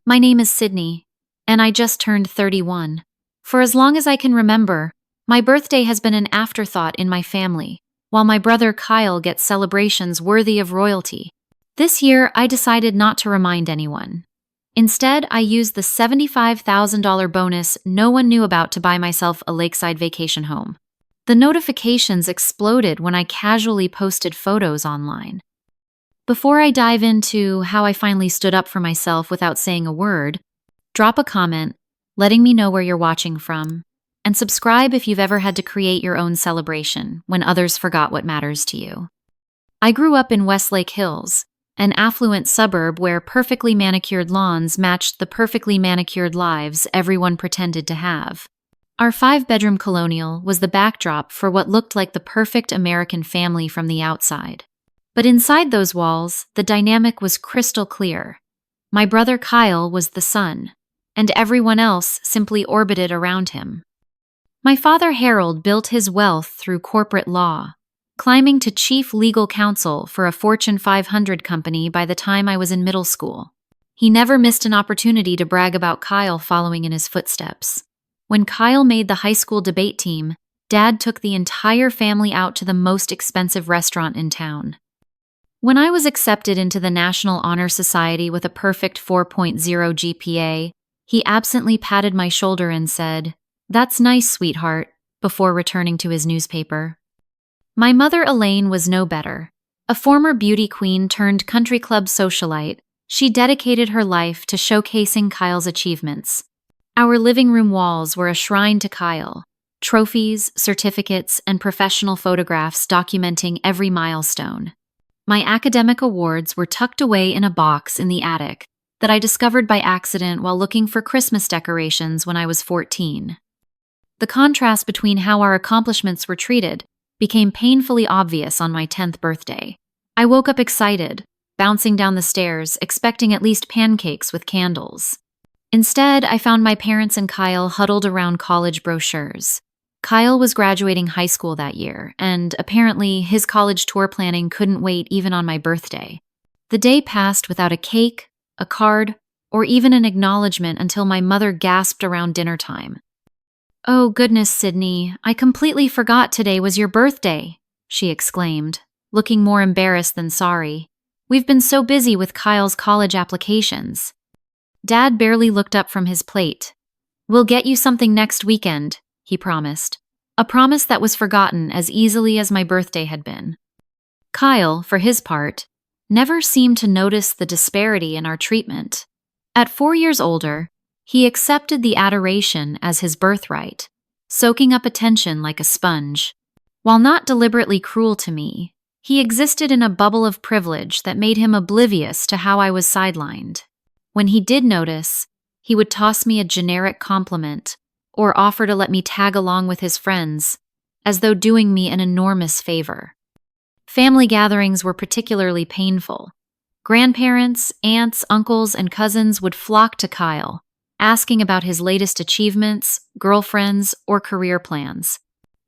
My name is Sydney, and I just turned 31. For as long as I can remember, my birthday has been an afterthought in my family, while my brother Kyle gets celebrations worthy of royalty. This year, I decided not to remind anyone. Instead, I used the $75,000 bonus no one knew about to buy myself a lakeside vacation home. The notifications exploded when I casually posted photos online. Before I dive into how I finally stood up for myself without saying a word, drop a comment letting me know where you're watching from, and subscribe if you've ever had to create your own celebration when others forgot what matters to you. I grew up in Westlake Hills, an affluent suburb where perfectly manicured lawns matched the perfectly manicured lives everyone pretended to have. Our 5-bedroom colonial was the backdrop for what looked like the perfect American family from the outside. But inside those walls, the dynamic was crystal clear. My brother Kyle was the sun, and everyone else simply orbited around him. My father Harold built his wealth through corporate law, climbing to chief legal counsel for a Fortune 500 company by the time I was in middle school. He never missed an opportunity to brag about Kyle following in his footsteps. When Kyle made the high school debate team, Dad took the entire family out to the most expensive restaurant in town. When I was accepted into the National Honor Society with a perfect 4.0 GPA, he absently patted my shoulder and said, "That's nice, sweetheart," before returning to his newspaper. My mother Elaine was no better. A former beauty queen turned country club socialite, she dedicated her life to showcasing Kyle's achievements. Our living room walls were a shrine to Kyle, trophies, certificates, and professional photographs documenting every milestone. My academic awards were tucked away in a box in the attic that I discovered by accident while looking for Christmas decorations when I was 14. The contrast between how our accomplishments were treated became painfully obvious on my 10th birthday. I woke up excited, bouncing down the stairs, expecting at least pancakes with candles. Instead, I found my parents and Kyle huddled around college brochures. Kyle was graduating high school that year, and apparently his college tour planning couldn't wait even on my birthday. The day passed without a cake, a card, or even an acknowledgement until my mother gasped around dinner time. "Oh goodness, Sydney, I completely forgot today was your birthday," she exclaimed, looking more embarrassed than sorry. "We've been so busy with Kyle's college applications." Dad barely looked up from his plate. "We'll get you something next weekend," he promised. A promise that was forgotten as easily as my birthday had been. Kyle, for his part, never seemed to notice the disparity in our treatment. At 4 years older, he accepted the adoration as his birthright, soaking up attention like a sponge. While not deliberately cruel to me, he existed in a bubble of privilege that made him oblivious to how I was sidelined. When he did notice, he would toss me a generic compliment or offer to let me tag along with his friends, as though doing me an enormous favor. Family gatherings were particularly painful. Grandparents, aunts, uncles, and cousins would flock to Kyle, asking about his latest achievements, girlfriends, or career plans.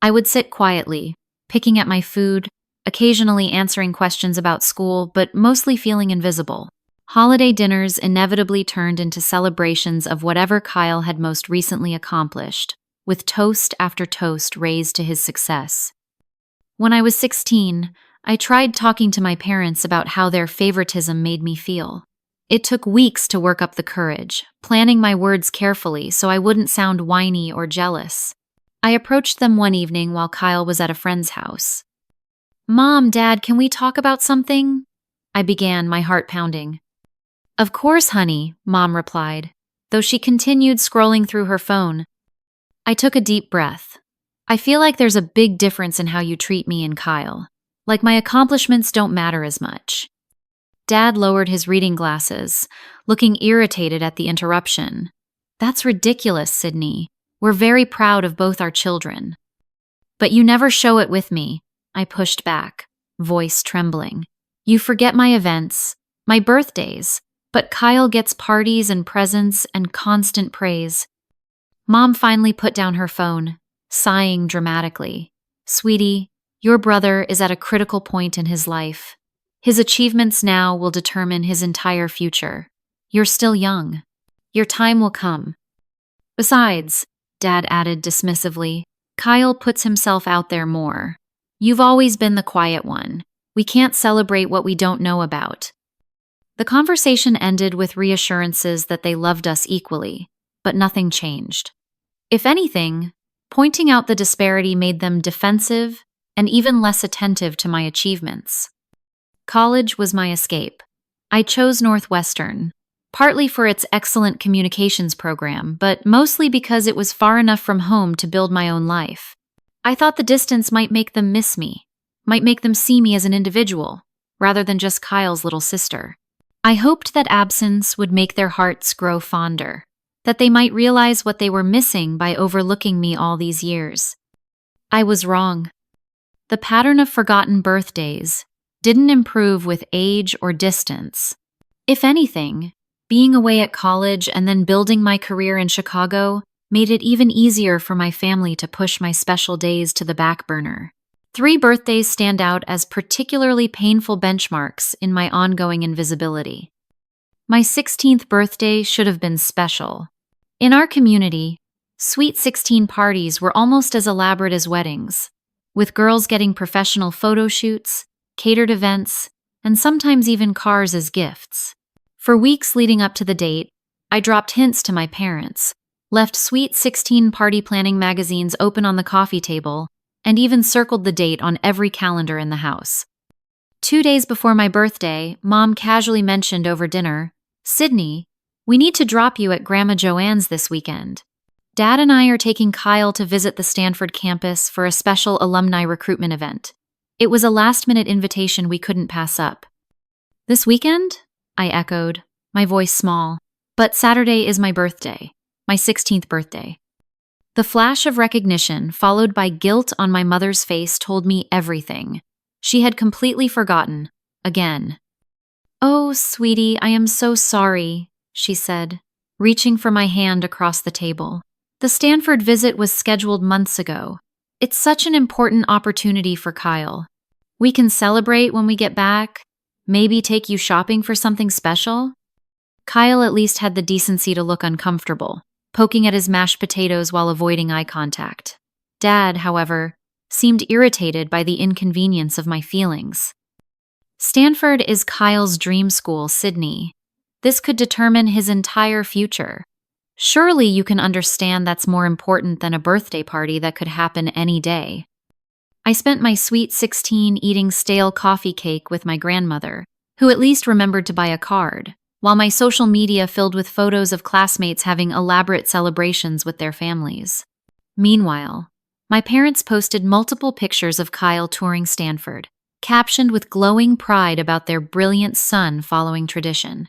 I would sit quietly, picking at my food, occasionally answering questions about school, but mostly feeling invisible. Holiday dinners inevitably turned into celebrations of whatever Kyle had most recently accomplished, with toast after toast raised to his success. When I was 16, I tried talking to my parents about how their favoritism made me feel. It took weeks to work up the courage, planning my words carefully so I wouldn't sound whiny or jealous. I approached them one evening while Kyle was at a friend's house. "Mom, Dad, can we talk about something?" I began, my heart pounding. "Of course, honey," Mom replied, though she continued scrolling through her phone. I took a deep breath. "I feel like there's a big difference in how you treat me and Kyle. Like my accomplishments don't matter as much." Dad lowered his reading glasses, looking irritated at the interruption. "That's ridiculous, Sydney. We're very proud of both our children." "But you never show it with me," I pushed back, voice trembling. "You forget my events, my birthdays, but Kyle gets parties and presents and constant praise." Mom finally put down her phone, sighing dramatically. "Sweetie, your brother is at a critical point in his life. His achievements now will determine his entire future. You're still young." Your time will come. Besides, Dad added dismissively, Kyle puts himself out there more. You've always been the quiet one. We can't celebrate what we don't know about. The conversation ended with reassurances that they loved us equally, but nothing changed. If anything, pointing out the disparity made them defensive and even less attentive to my achievements. College was my escape. I chose Northwestern, partly for its excellent communications program, but mostly because it was far enough from home to build my own life. I thought the distance might make them miss me, might make them see me as an individual, rather than just Kyle's little sister. I hoped that absence would make their hearts grow fonder, that they might realize what they were missing by overlooking me all these years. I was wrong. The pattern of forgotten birthdays didn't improve with age or distance. If anything, being away at college and then building my career in Chicago made it even easier for my family to push my special days to the back burner. 3 birthdays stand out as particularly painful benchmarks in my ongoing invisibility. My 16th birthday should have been special. In our community, Sweet 16 parties were almost as elaborate as weddings, with girls getting professional photo shoots, catered events, and sometimes even cars as gifts. For weeks leading up to the date, I dropped hints to my parents, left Sweet 16 party planning magazines open on the coffee table, and even circled the date on every calendar in the house. 2 days before my birthday, Mom casually mentioned over dinner, "Sydney, we need to drop you at Grandma Joanne's this weekend. Dad and I are taking Kyle to visit the Stanford campus for a special alumni recruitment event. It was a last-minute invitation we couldn't pass up." "This weekend?" I echoed, my voice small. "But Saturday is my birthday, my 16th birthday." The flash of recognition, followed by guilt on my mother's face, told me everything. She had completely forgotten, again. "Oh, sweetie, I am so sorry," she said, reaching for my hand across the table. "The Stanford visit was scheduled months ago. It's such an important opportunity for Kyle. We can celebrate when we get back, maybe take you shopping for something special." Kyle at least had the decency to look uncomfortable, poking at his mashed potatoes while avoiding eye contact. Dad, however, seemed irritated by the inconvenience of my feelings. "Stanford is Kyle's dream school, Sydney. This could determine his entire future. Surely you can understand that's more important than a birthday party that could happen any day." I spent my Sweet 16 eating stale coffee cake with my grandmother, who at least remembered to buy a card, while my social media filled with photos of classmates having elaborate celebrations with their families. Meanwhile, my parents posted multiple pictures of Kyle touring Stanford, captioned with glowing pride about their brilliant son following tradition.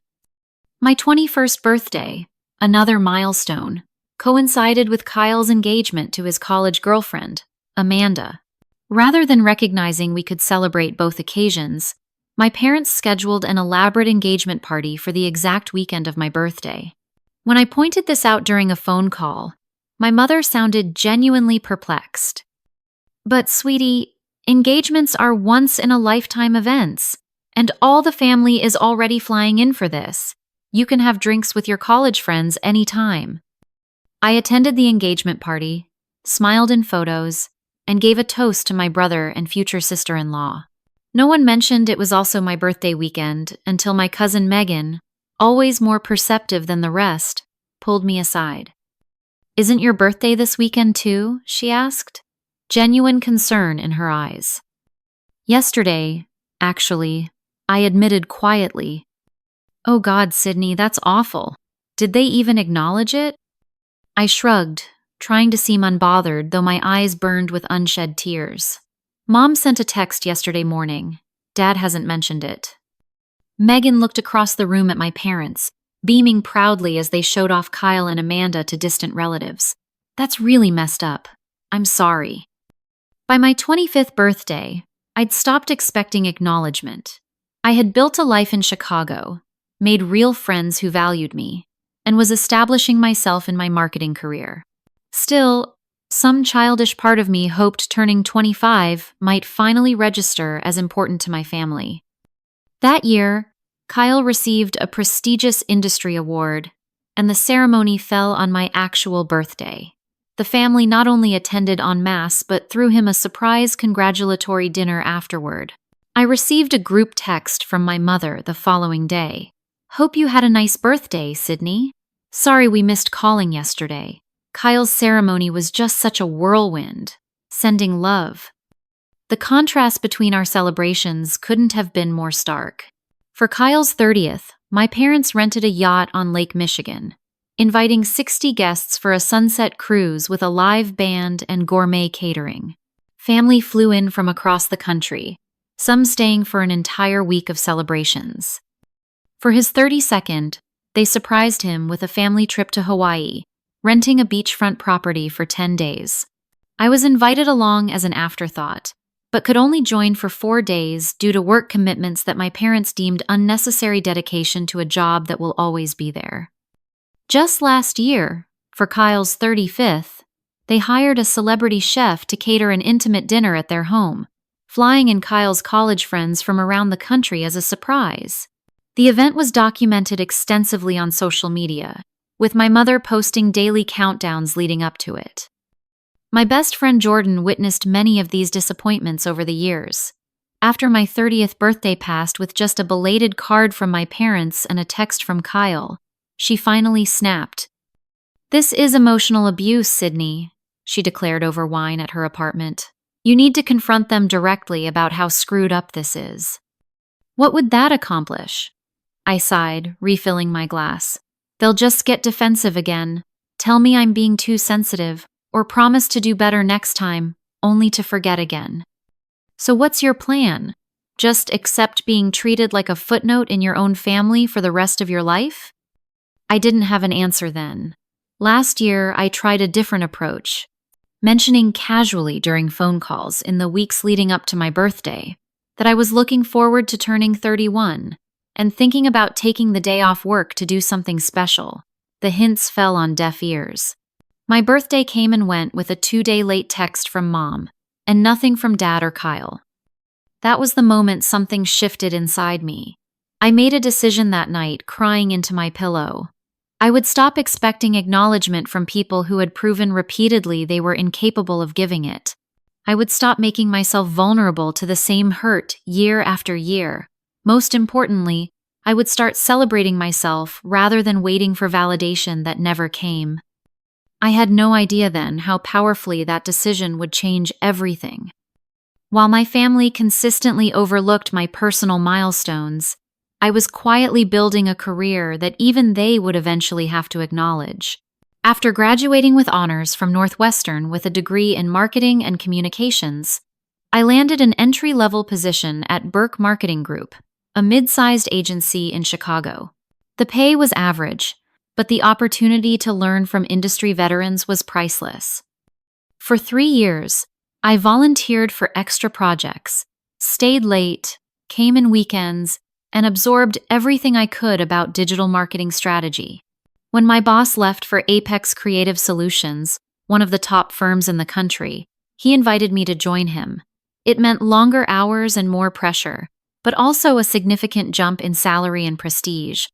My 21st birthday, another milestone, coincided with Kyle's engagement to his college girlfriend, Amanda. Rather than recognizing we could celebrate both occasions, my parents scheduled an elaborate engagement party for the exact weekend of my birthday. When I pointed this out during a phone call, my mother sounded genuinely perplexed. "But sweetie, engagements are once-in-a-lifetime events, and all the family is already flying in for this. You can have drinks with your college friends anytime." I attended the engagement party, smiled in photos, and gave a toast to my brother and future sister-in-law. No one mentioned it was also my birthday weekend until my cousin Megan, always more perceptive than the rest, pulled me aside. "Isn't your birthday this weekend too?" she asked, genuine concern in her eyes. "Yesterday, actually," I admitted quietly. "Oh God, Sydney, that's awful. Did they even acknowledge it?" I shrugged, trying to seem unbothered, though my eyes burned with unshed tears. "Mom sent a text yesterday morning. Dad hasn't mentioned it." Megan looked across the room at my parents, beaming proudly as they showed off Kyle and Amanda to distant relatives. "That's really messed up. I'm sorry." By my 25th birthday, I'd stopped expecting acknowledgement. I had built a life in Chicago, made real friends who valued me, and was establishing myself in my marketing career. Still, some childish part of me hoped turning 25 might finally register as important to my family. That year, Kyle received a prestigious industry award, and the ceremony fell on my actual birthday. The family not only attended en masse but threw him a surprise congratulatory dinner afterward. I received a group text from my mother the following day. "Hope you had a nice birthday, Sydney. Sorry we missed calling yesterday. Kyle's ceremony was just such a whirlwind. Sending love." The contrast between our celebrations couldn't have been more stark. For Kyle's 30th, my parents rented a yacht on Lake Michigan, inviting 60 guests for a sunset cruise with a live band and gourmet catering. Family flew in from across the country, some staying for an entire week of celebrations. For his 32nd, they surprised him with a family trip to Hawaii, renting a beachfront property for 10 days. I was invited along as an afterthought, but could only join for 4 days due to work commitments that my parents deemed unnecessary dedication to a job that will always be there. Just last year, for Kyle's 35th, they hired a celebrity chef to cater an intimate dinner at their home, flying in Kyle's college friends from around the country as a surprise. The event was documented extensively on social media, with my mother posting daily countdowns leading up to it. My best friend Jordan witnessed many of these disappointments over the years. After my 30th birthday passed with just a belated card from my parents and a text from Kyle, she finally snapped. "This is emotional abuse, Sydney," she declared over wine at her apartment. "You need to confront them directly about how screwed up this is." "What would that accomplish?" I sighed, refilling my glass. "They'll just get defensive again, tell me I'm being too sensitive, or promise to do better next time, only to forget again." "So what's your plan? Just accept being treated like a footnote in your own family for the rest of your life?" I didn't have an answer then. Last year, I tried a different approach, mentioning casually during phone calls in the weeks leading up to my birthday that I was looking forward to turning 31 and thinking about taking the day off work to do something special. The hints fell on deaf ears. My birthday came and went with a 2-day late text from Mom, and nothing from Dad or Kyle. That was the moment something shifted inside me. I made a decision that night, crying into my pillow. I would stop expecting acknowledgement from people who had proven repeatedly they were incapable of giving it. I would stop making myself vulnerable to the same hurt year after year. Most importantly, I would start celebrating myself rather than waiting for validation that never came. I had no idea then how powerfully that decision would change everything. While my family consistently overlooked my personal milestones, I was quietly building a career that even they would eventually have to acknowledge. After graduating with honors from Northwestern with a degree in marketing and communications, I landed an entry-level position at Burke Marketing Group, a mid-sized agency in Chicago. The pay was average, but the opportunity to learn from industry veterans was priceless. For 3 years, I volunteered for extra projects, stayed late, came in weekends, and absorbed everything I could about digital marketing strategy. When my boss left for Apex Creative Solutions, one of the top firms in the country, he invited me to join him. It meant longer hours and more pressure, but also a significant jump in salary and prestige.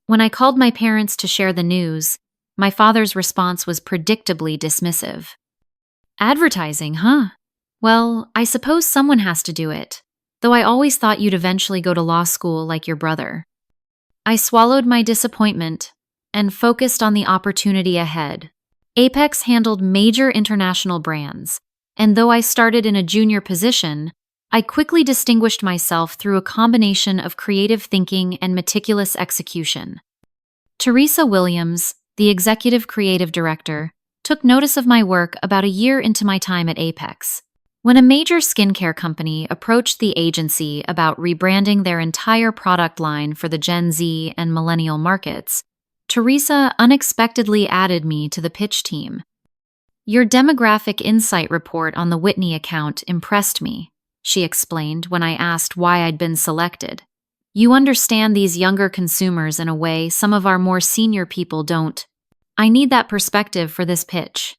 When I called my parents to share the news, my father's response was predictably dismissive. "Advertising, huh? Well, I suppose someone has to do it, though I always thought you'd eventually go to law school like your brother." I swallowed my disappointment and focused on the opportunity ahead. Apex handled major international brands, and though I started in a junior position, I quickly distinguished myself through a combination of creative thinking and meticulous execution. Teresa Williams, the executive creative director, took notice of my work about a year into my time at Apex. When a major skincare company approached the agency about rebranding their entire product line for the Gen Z and millennial markets, Teresa unexpectedly added me to the pitch team. "Your demographic insight report on the Whitney account impressed me," she explained when I asked why I'd been selected. "You understand these younger consumers in a way some of our more senior people don't. I need that perspective for this pitch."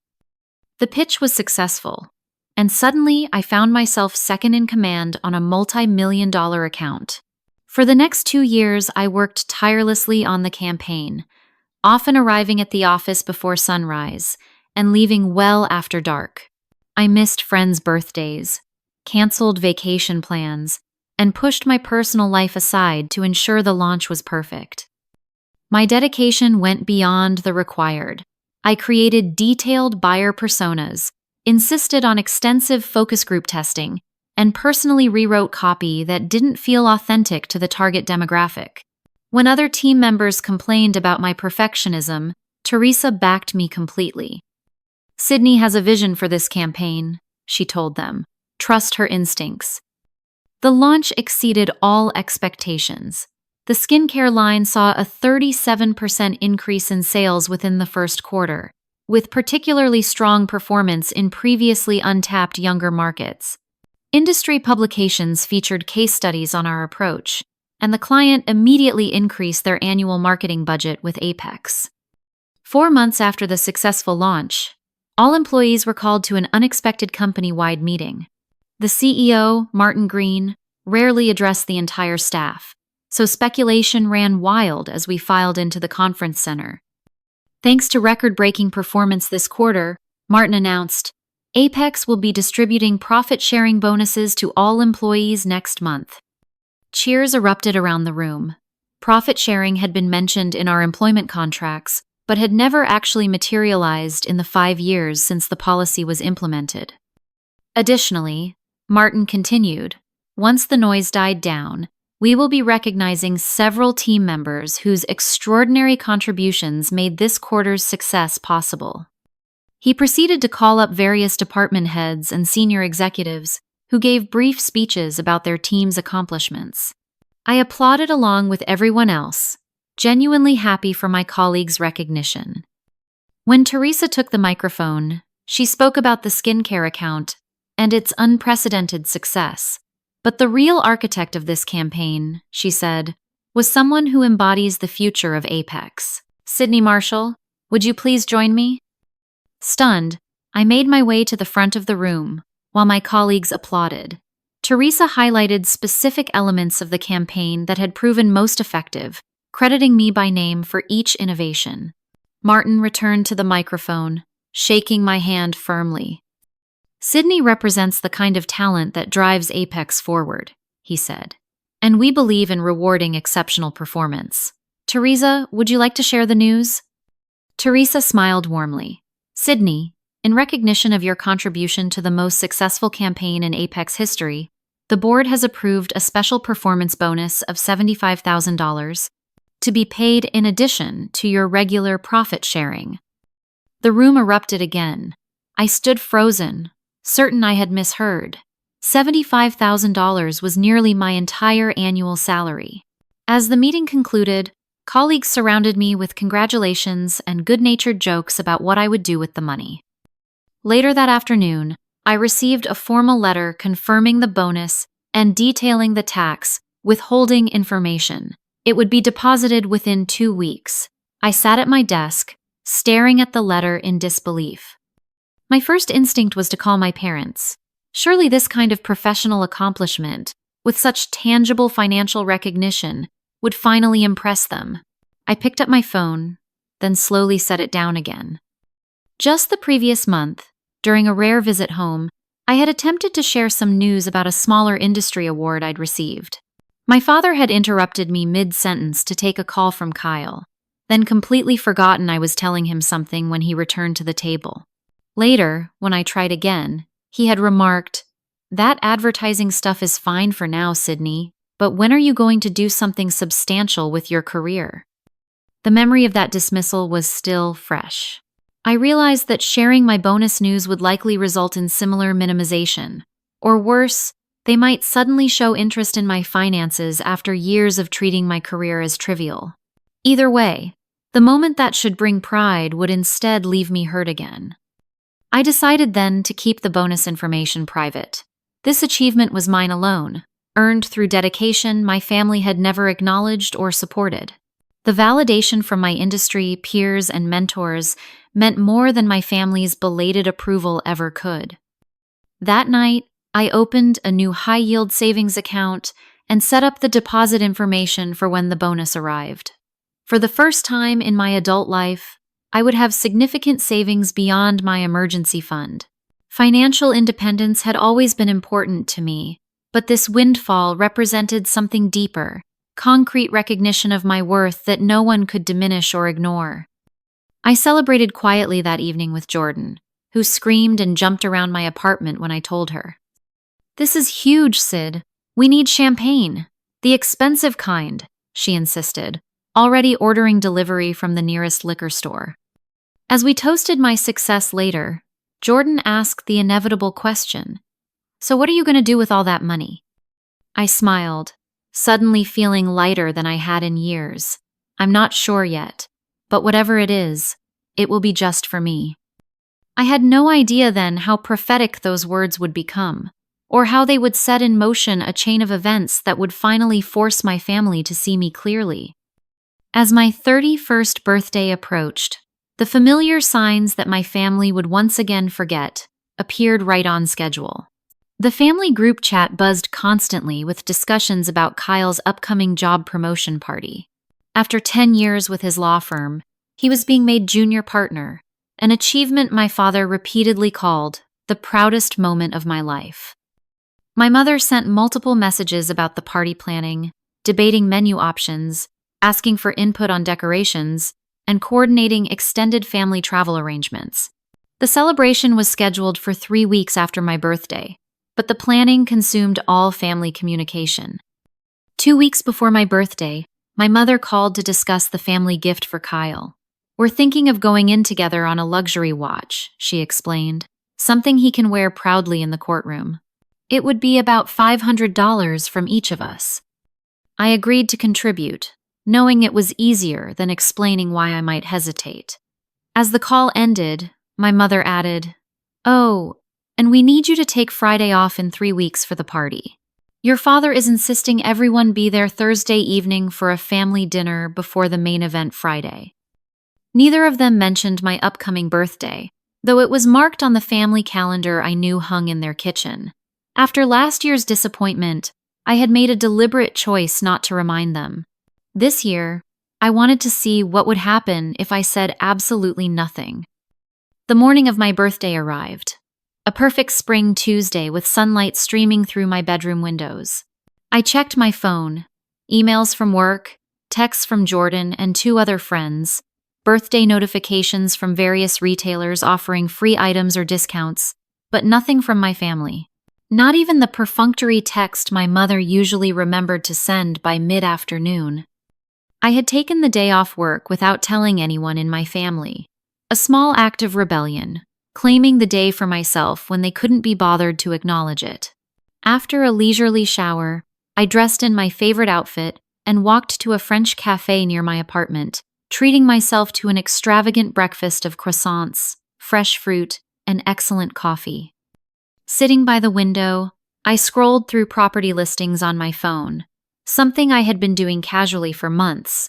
The pitch was successful, and suddenly I found myself second in command on a multi-million-dollar account. For the next 2 years, I worked tirelessly on the campaign, often arriving at the office before sunrise and leaving well after dark. I missed friends' birthdays, canceled vacation plans, and pushed my personal life aside to ensure the launch was perfect. My dedication went beyond the required. I created detailed buyer personas, insisted on extensive focus group testing, and personally rewrote copy that didn't feel authentic to the target demographic. When other team members complained about my perfectionism, Teresa backed me completely. "Sydney has a vision for this campaign," she told them. "Trust her instincts." The launch exceeded all expectations. The skincare line saw a 37% increase in sales within the first quarter, with particularly strong performance in previously untapped younger markets. Industry publications featured case studies on our approach, and the client immediately increased their annual marketing budget with Apex. 4 months after the successful launch, all employees were called to an unexpected company-wide meeting. The CEO, Martin Green, rarely addressed the entire staff, so speculation ran wild as we filed into the conference center. Thanks to record-breaking performance this quarter, Martin announced, "Apex will be distributing profit-sharing bonuses to all employees next month." Cheers erupted around the room. Profit sharing had been mentioned in our employment contracts, but had never actually materialized in the 5 years since the policy was implemented. Additionally, Martin continued, "Once the noise died down, we will be recognizing several team members whose extraordinary contributions made this quarter's success possible." He proceeded to call up various department heads and senior executives who gave brief speeches about their team's accomplishments. I applauded along with everyone else, genuinely happy for my colleagues' recognition. When Teresa took the microphone, she spoke about the skincare account and its unprecedented success. But the real architect of this campaign, she said, was someone who embodies the future of Apex. "Sydney Marshall, would you please join me?" Stunned, I made my way to the front of the room, while my colleagues applauded. Teresa highlighted specific elements of the campaign that had proven most effective, crediting me by name for each innovation. Martin returned to the microphone, shaking my hand firmly. "Sydney represents the kind of talent that drives Apex forward," he said, "and we believe in rewarding exceptional performance. Teresa, would you like to share the news?" Teresa smiled warmly. "Sydney, in recognition of your contribution to the most successful campaign in Apex history, the board has approved a special performance bonus of $75,000 to be paid in addition to your regular profit sharing." The room erupted again. I stood frozen, certain I had misheard. $75,000 was nearly my entire annual salary. As the meeting concluded, colleagues surrounded me with congratulations and good-natured jokes about what I would do with the money. Later that afternoon, I received a formal letter confirming the bonus and detailing the tax withholding information. It would be deposited within 2 weeks. I sat at my desk, staring at the letter in disbelief. My first instinct was to call my parents. Surely this kind of professional accomplishment, with such tangible financial recognition, would finally impress them. I picked up my phone, then slowly set it down again. Just the previous month, during a rare visit home, I had attempted to share some news about a smaller industry award I'd received. My father had interrupted me mid-sentence to take a call from Kyle, then completely forgotten I was telling him something when he returned to the table. Later, when I tried again, he had remarked, "That advertising stuff is fine for now, Sydney, but when are you going to do something substantial with your career?" The memory of that dismissal was still fresh. I realized that sharing my bonus news would likely result in similar minimization. Or worse, they might suddenly show interest in my finances after years of treating my career as trivial. Either way, the moment that should bring pride would instead leave me hurt again. I decided then to keep the bonus information private. This achievement was mine alone, earned through dedication my family had never acknowledged or supported. The validation from my industry, peers, and mentors meant more than my family's belated approval ever could. That night, I opened a new high-yield savings account and set up the deposit information for when the bonus arrived. For the first time in my adult life, I would have significant savings beyond my emergency fund. Financial independence had always been important to me, but this windfall represented something deeper, concrete recognition of my worth that no one could diminish or ignore. I celebrated quietly that evening with Jordan, who screamed and jumped around my apartment when I told her. "This is huge, Sid. We need champagne. The expensive kind," she insisted, already ordering delivery from the nearest liquor store. As we toasted my success later, Jordan asked the inevitable question, "So what are you going to do with all that money?" I smiled, suddenly feeling lighter than I had in years. "I'm not sure yet, but whatever it is, it will be just for me." I had no idea then how prophetic those words would become, or how they would set in motion a chain of events that would finally force my family to see me clearly. As my 31st birthday approached, the familiar signs that my family would once again forget appeared right on schedule. The family group chat buzzed constantly with discussions about Kyle's upcoming job promotion party. After 10 years with his law firm, he was being made junior partner, an achievement my father repeatedly called the proudest moment of my life. My mother sent multiple messages about the party planning, debating menu options, asking for input on decorations, and coordinating extended family travel arrangements. The celebration was scheduled for 3 weeks after my birthday, but the planning consumed all family communication. 2 weeks before my birthday, my mother called to discuss the family gift for Kyle. "We're thinking of going in together on a luxury watch," she explained, "something he can wear proudly in the courtroom. It would be about $500 from each of us." I agreed to contribute, knowing it was easier than explaining why I might hesitate. As the call ended, my mother added, "Oh, and we need you to take Friday off in 3 weeks for the party. Your father is insisting everyone be there Thursday evening for a family dinner before the main event Friday." Neither of them mentioned my upcoming birthday, though it was marked on the family calendar I knew hung in their kitchen. After last year's disappointment, I had made a deliberate choice not to remind them. This year, I wanted to see what would happen if I said absolutely nothing. The morning of my birthday arrived. A perfect spring Tuesday with sunlight streaming through my bedroom windows. I checked my phone, emails from work, texts from Jordan and 2 other friends, birthday notifications from various retailers offering free items or discounts, but nothing from my family. Not even the perfunctory text my mother usually remembered to send by mid-afternoon. I had taken the day off work without telling anyone in my family, a small act of rebellion, claiming the day for myself when they couldn't be bothered to acknowledge it. After a leisurely shower, I dressed in my favorite outfit and walked to a French cafe near my apartment, treating myself to an extravagant breakfast of croissants, fresh fruit, and excellent coffee. Sitting by the window, I scrolled through property listings on my phone, something I had been doing casually for months.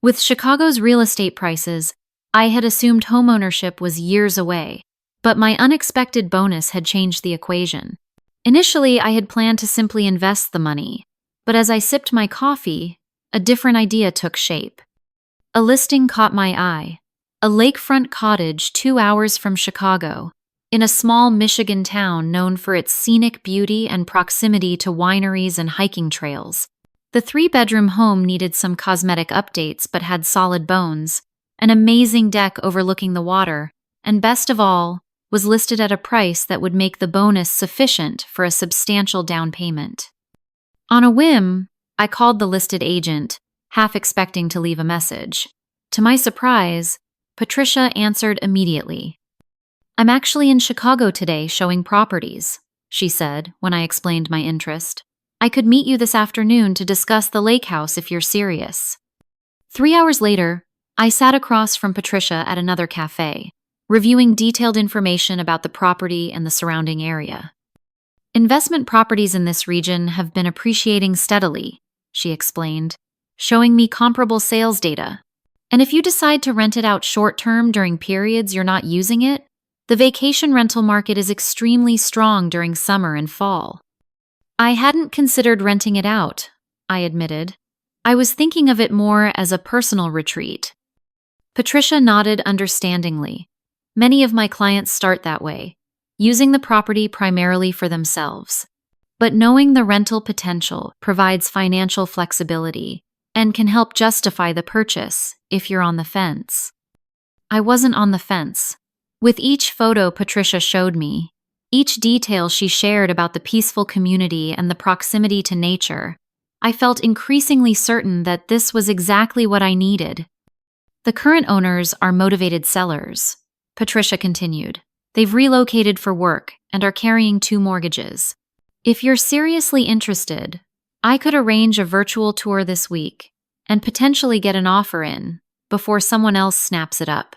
With Chicago's real estate prices, I had assumed homeownership was years away, but my unexpected bonus had changed the equation. Initially, I had planned to simply invest the money, but as I sipped my coffee, a different idea took shape. A listing caught my eye, a lakefront cottage 2 hours from Chicago, in a small Michigan town known for its scenic beauty and proximity to wineries and hiking trails. The 3-bedroom home needed some cosmetic updates but had solid bones, an amazing deck overlooking the water, and best of all, was listed at a price that would make the bonus sufficient for a substantial down payment. On a whim, I called the listed agent, half expecting to leave a message. To my surprise, Patricia answered immediately. "I'm actually in Chicago today showing properties," she said when I explained my interest. "I could meet you this afternoon to discuss the lake house if you're serious." 3 hours later, I sat across from Patricia at another cafe, reviewing detailed information about the property and the surrounding area. "Investment properties in this region have been appreciating steadily," she explained, showing me comparable sales data. "And if you decide to rent it out short-term during periods you're not using it, the vacation rental market is extremely strong during summer and fall." "I hadn't considered renting it out," I admitted. I was thinking of it more as a personal retreat. Patricia nodded understandingly. Many of my clients start that way, using the property primarily for themselves. But knowing the rental potential provides financial flexibility and can help justify the purchase if you're on the fence. I wasn't on the fence. With each photo Patricia showed me, each detail she shared about the peaceful community and the proximity to nature, I felt increasingly certain that this was exactly what I needed. The current owners are motivated sellers, Patricia continued. They've relocated for work and are carrying 2 mortgages. If you're seriously interested, I could arrange a virtual tour this week and potentially get an offer in before someone else snaps it up.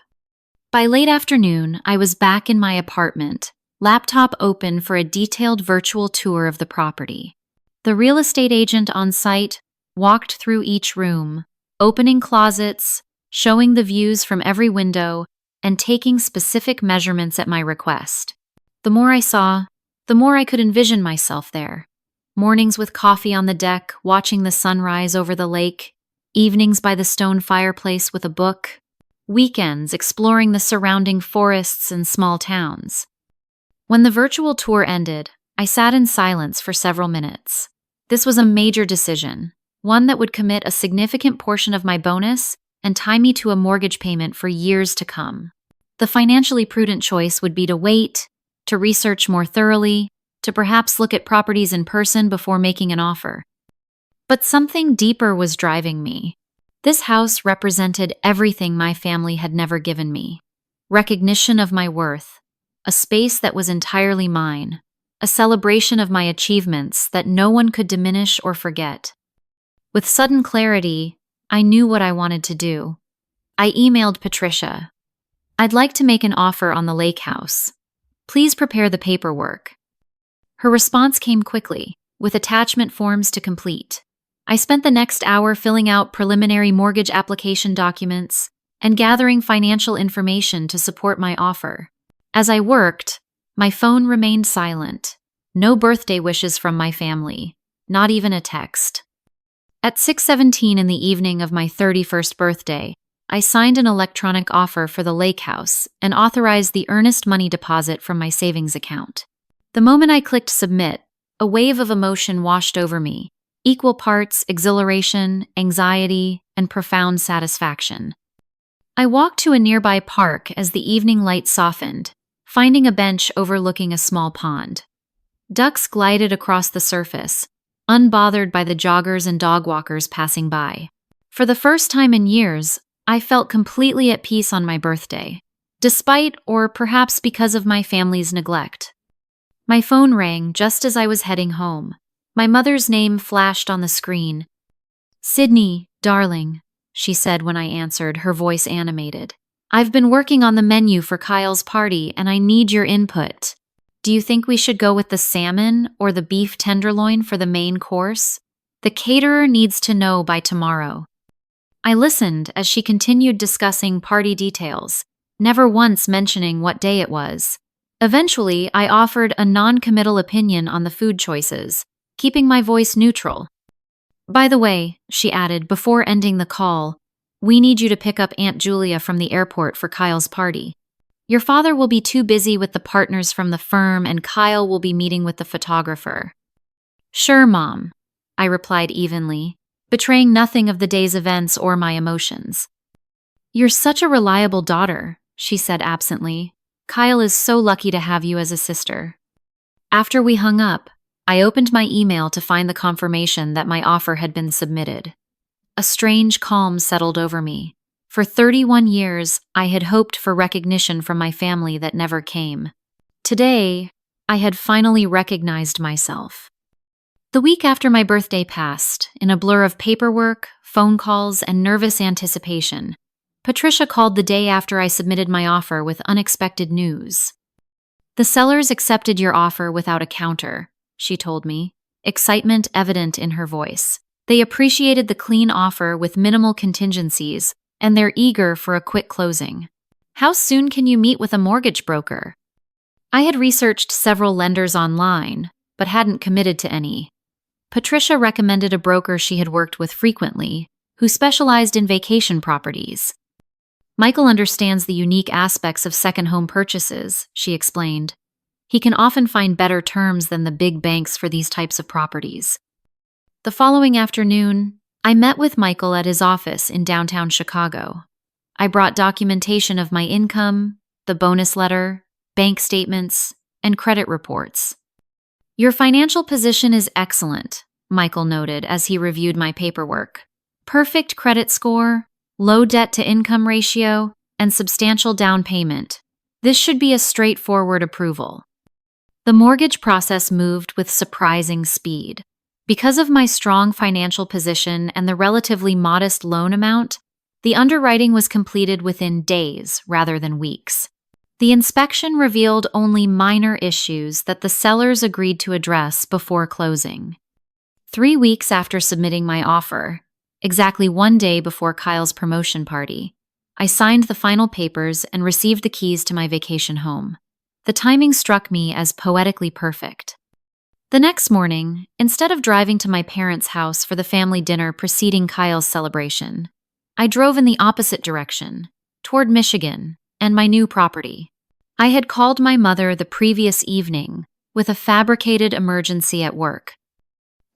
By late afternoon, I was back in my apartment, laptop open for a detailed virtual tour of the property. The real estate agent on site walked through each room, opening closets, showing the views from every window, and taking specific measurements at my request. The more I saw, the more I could envision myself there. Mornings with coffee on the deck, watching the sunrise over the lake, evenings by the stone fireplace with a book, weekends exploring the surrounding forests and small towns. When the virtual tour ended, I sat in silence for several minutes. This was a major decision, one that would commit a significant portion of my bonus and tie me to a mortgage payment for years to come. The financially prudent choice would be to wait, to research more thoroughly, to perhaps look at properties in person before making an offer. But something deeper was driving me. This house represented everything my family had never given me. Recognition of my worth, a space that was entirely mine, a celebration of my achievements that no one could diminish or forget. With sudden clarity, I knew what I wanted to do. I emailed Patricia. I'd like to make an offer on the lake house. Please prepare the paperwork. Her response came quickly, with attachment forms to complete. I spent the next hour filling out preliminary mortgage application documents and gathering financial information to support my offer. As I worked, my phone remained silent. No birthday wishes from my family, not even a text. At 6:17 in the evening of my 31st birthday, I signed an electronic offer for the lake house and authorized the earnest money deposit from my savings account. The moment I clicked submit, a wave of emotion washed over me, equal parts exhilaration, anxiety, and profound satisfaction. I walked to a nearby park as the evening light softened, finding a bench overlooking a small pond. Ducks glided across the surface, unbothered by the joggers and dog walkers passing by. For the first time in years, I felt completely at peace on my birthday, despite or perhaps because of my family's neglect. My phone rang just as I was heading home. My mother's name flashed on the screen. "Sydney, darling," she said when I answered, her voice animated. "I've been working on the menu for Kyle's party and I need your input. Do you think we should go with the salmon or the beef tenderloin for the main course? The caterer needs to know by tomorrow." I listened as she continued discussing party details, never once mentioning what day it was. Eventually, I offered a non-committal opinion on the food choices, keeping my voice neutral. "By the way," she added before ending the call, "we need you to pick up Aunt Julia from the airport for Kyle's party. Your father will be too busy with the partners from the firm and Kyle will be meeting with the photographer." "Sure, Mom," I replied evenly, betraying nothing of the day's events or my emotions. "You're such a reliable daughter," she said absently. "Kyle is so lucky to have you as a sister." After we hung up, I opened my email to find the confirmation that my offer had been submitted. A strange calm settled over me. For 31 years, I had hoped for recognition from my family that never came. Today, I had finally recognized myself. The week after my birthday passed, in a blur of paperwork, phone calls, and nervous anticipation, Patricia called the day after I submitted my offer with unexpected news. "The sellers accepted your offer without a counter," she told me, excitement evident in her voice. "They appreciated the clean offer with minimal contingencies, and they're eager for a quick closing. How soon can you meet with a mortgage broker?" I had researched several lenders online, but hadn't committed to any. Patricia recommended a broker she had worked with frequently, who specialized in vacation properties. Michael understands the unique aspects of second home purchases, she explained. He can often find better terms than the big banks for these types of properties. The following afternoon, I met with Michael at his office in downtown Chicago. I brought documentation of my income, the bonus letter, bank statements, and credit reports. Your financial position is excellent, Michael noted as he reviewed my paperwork. Perfect credit score, low debt-to-income ratio, and substantial down payment. This should be a straightforward approval. The mortgage process moved with surprising speed. Because of my strong financial position and the relatively modest loan amount, the underwriting was completed within days rather than weeks. The inspection revealed only minor issues that the sellers agreed to address before closing. 3 weeks after submitting my offer, exactly 1 day before Kyle's promotion party, I signed the final papers and received the keys to my vacation home. The timing struck me as poetically perfect. The next morning, instead of driving to my parents' house for the family dinner preceding Kyle's celebration, I drove in the opposite direction, toward Michigan and my new property. I had called my mother the previous evening with a fabricated emergency at work.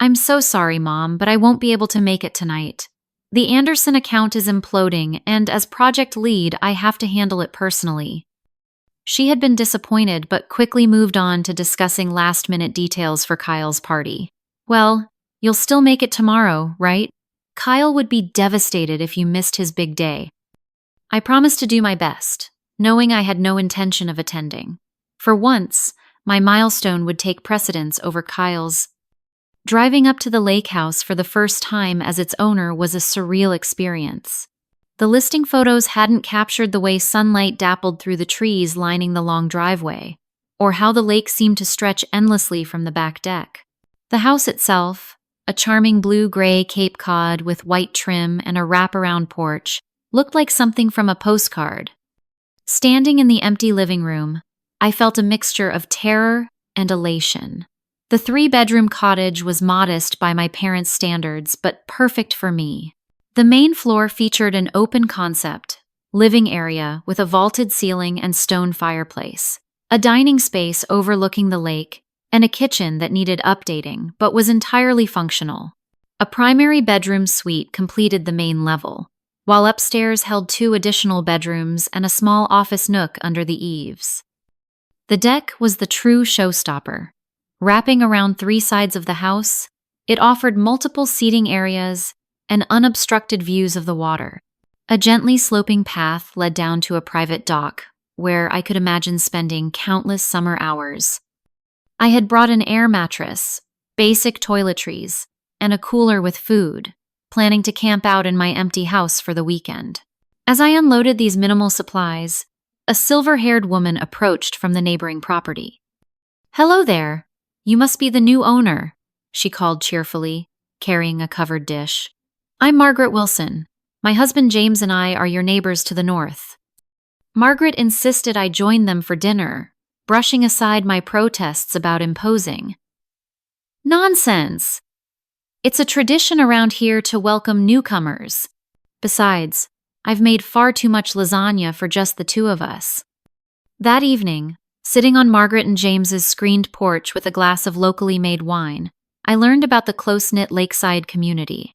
I'm so sorry, Mom, but I won't be able to make it tonight. The Anderson account is imploding, and as project lead, I have to handle it personally. She had been disappointed, but quickly moved on to discussing last-minute details for Kyle's party. Well, you'll still make it tomorrow, right? Kyle would be devastated if you missed his big day. I promised to do my best, knowing I had no intention of attending. For once, my milestone would take precedence over Kyle's. Driving up to the lake house for the first time as its owner was a surreal experience. The listing photos hadn't captured the way sunlight dappled through the trees lining the long driveway, or how the lake seemed to stretch endlessly from the back deck. The house itself, a charming blue-gray Cape Cod with white trim and a wraparound porch, looked like something from a postcard. Standing in the empty living room, I felt a mixture of terror and elation. The 3-bedroom cottage was modest by my parents' standards, but perfect for me. The main floor featured an open-concept living area with a vaulted ceiling and stone fireplace, a dining space overlooking the lake, and a kitchen that needed updating but was entirely functional. A primary bedroom suite completed the main level, while upstairs held 2 additional bedrooms and a small office nook under the eaves. The deck was the true showstopper. Wrapping around 3 sides of the house, it offered multiple seating areas and unobstructed views of the water. A gently sloping path led down to a private dock, where I could imagine spending countless summer hours. I had brought an air mattress, basic toiletries, and a cooler with food, planning to camp out in my empty house for the weekend. As I unloaded these minimal supplies, a silver-haired woman approached from the neighboring property. "Hello there. You must be the new owner," she called cheerfully, carrying a covered dish. "I'm Margaret Wilson. My husband James and I are your neighbors to the north." Margaret insisted I join them for dinner, brushing aside my protests about imposing. "Nonsense! It's a tradition around here to welcome newcomers. Besides, I've made far too much lasagna for just the 2 of us." That evening, sitting on Margaret and James's screened porch with a glass of locally made wine, I learned about the close-knit lakeside community.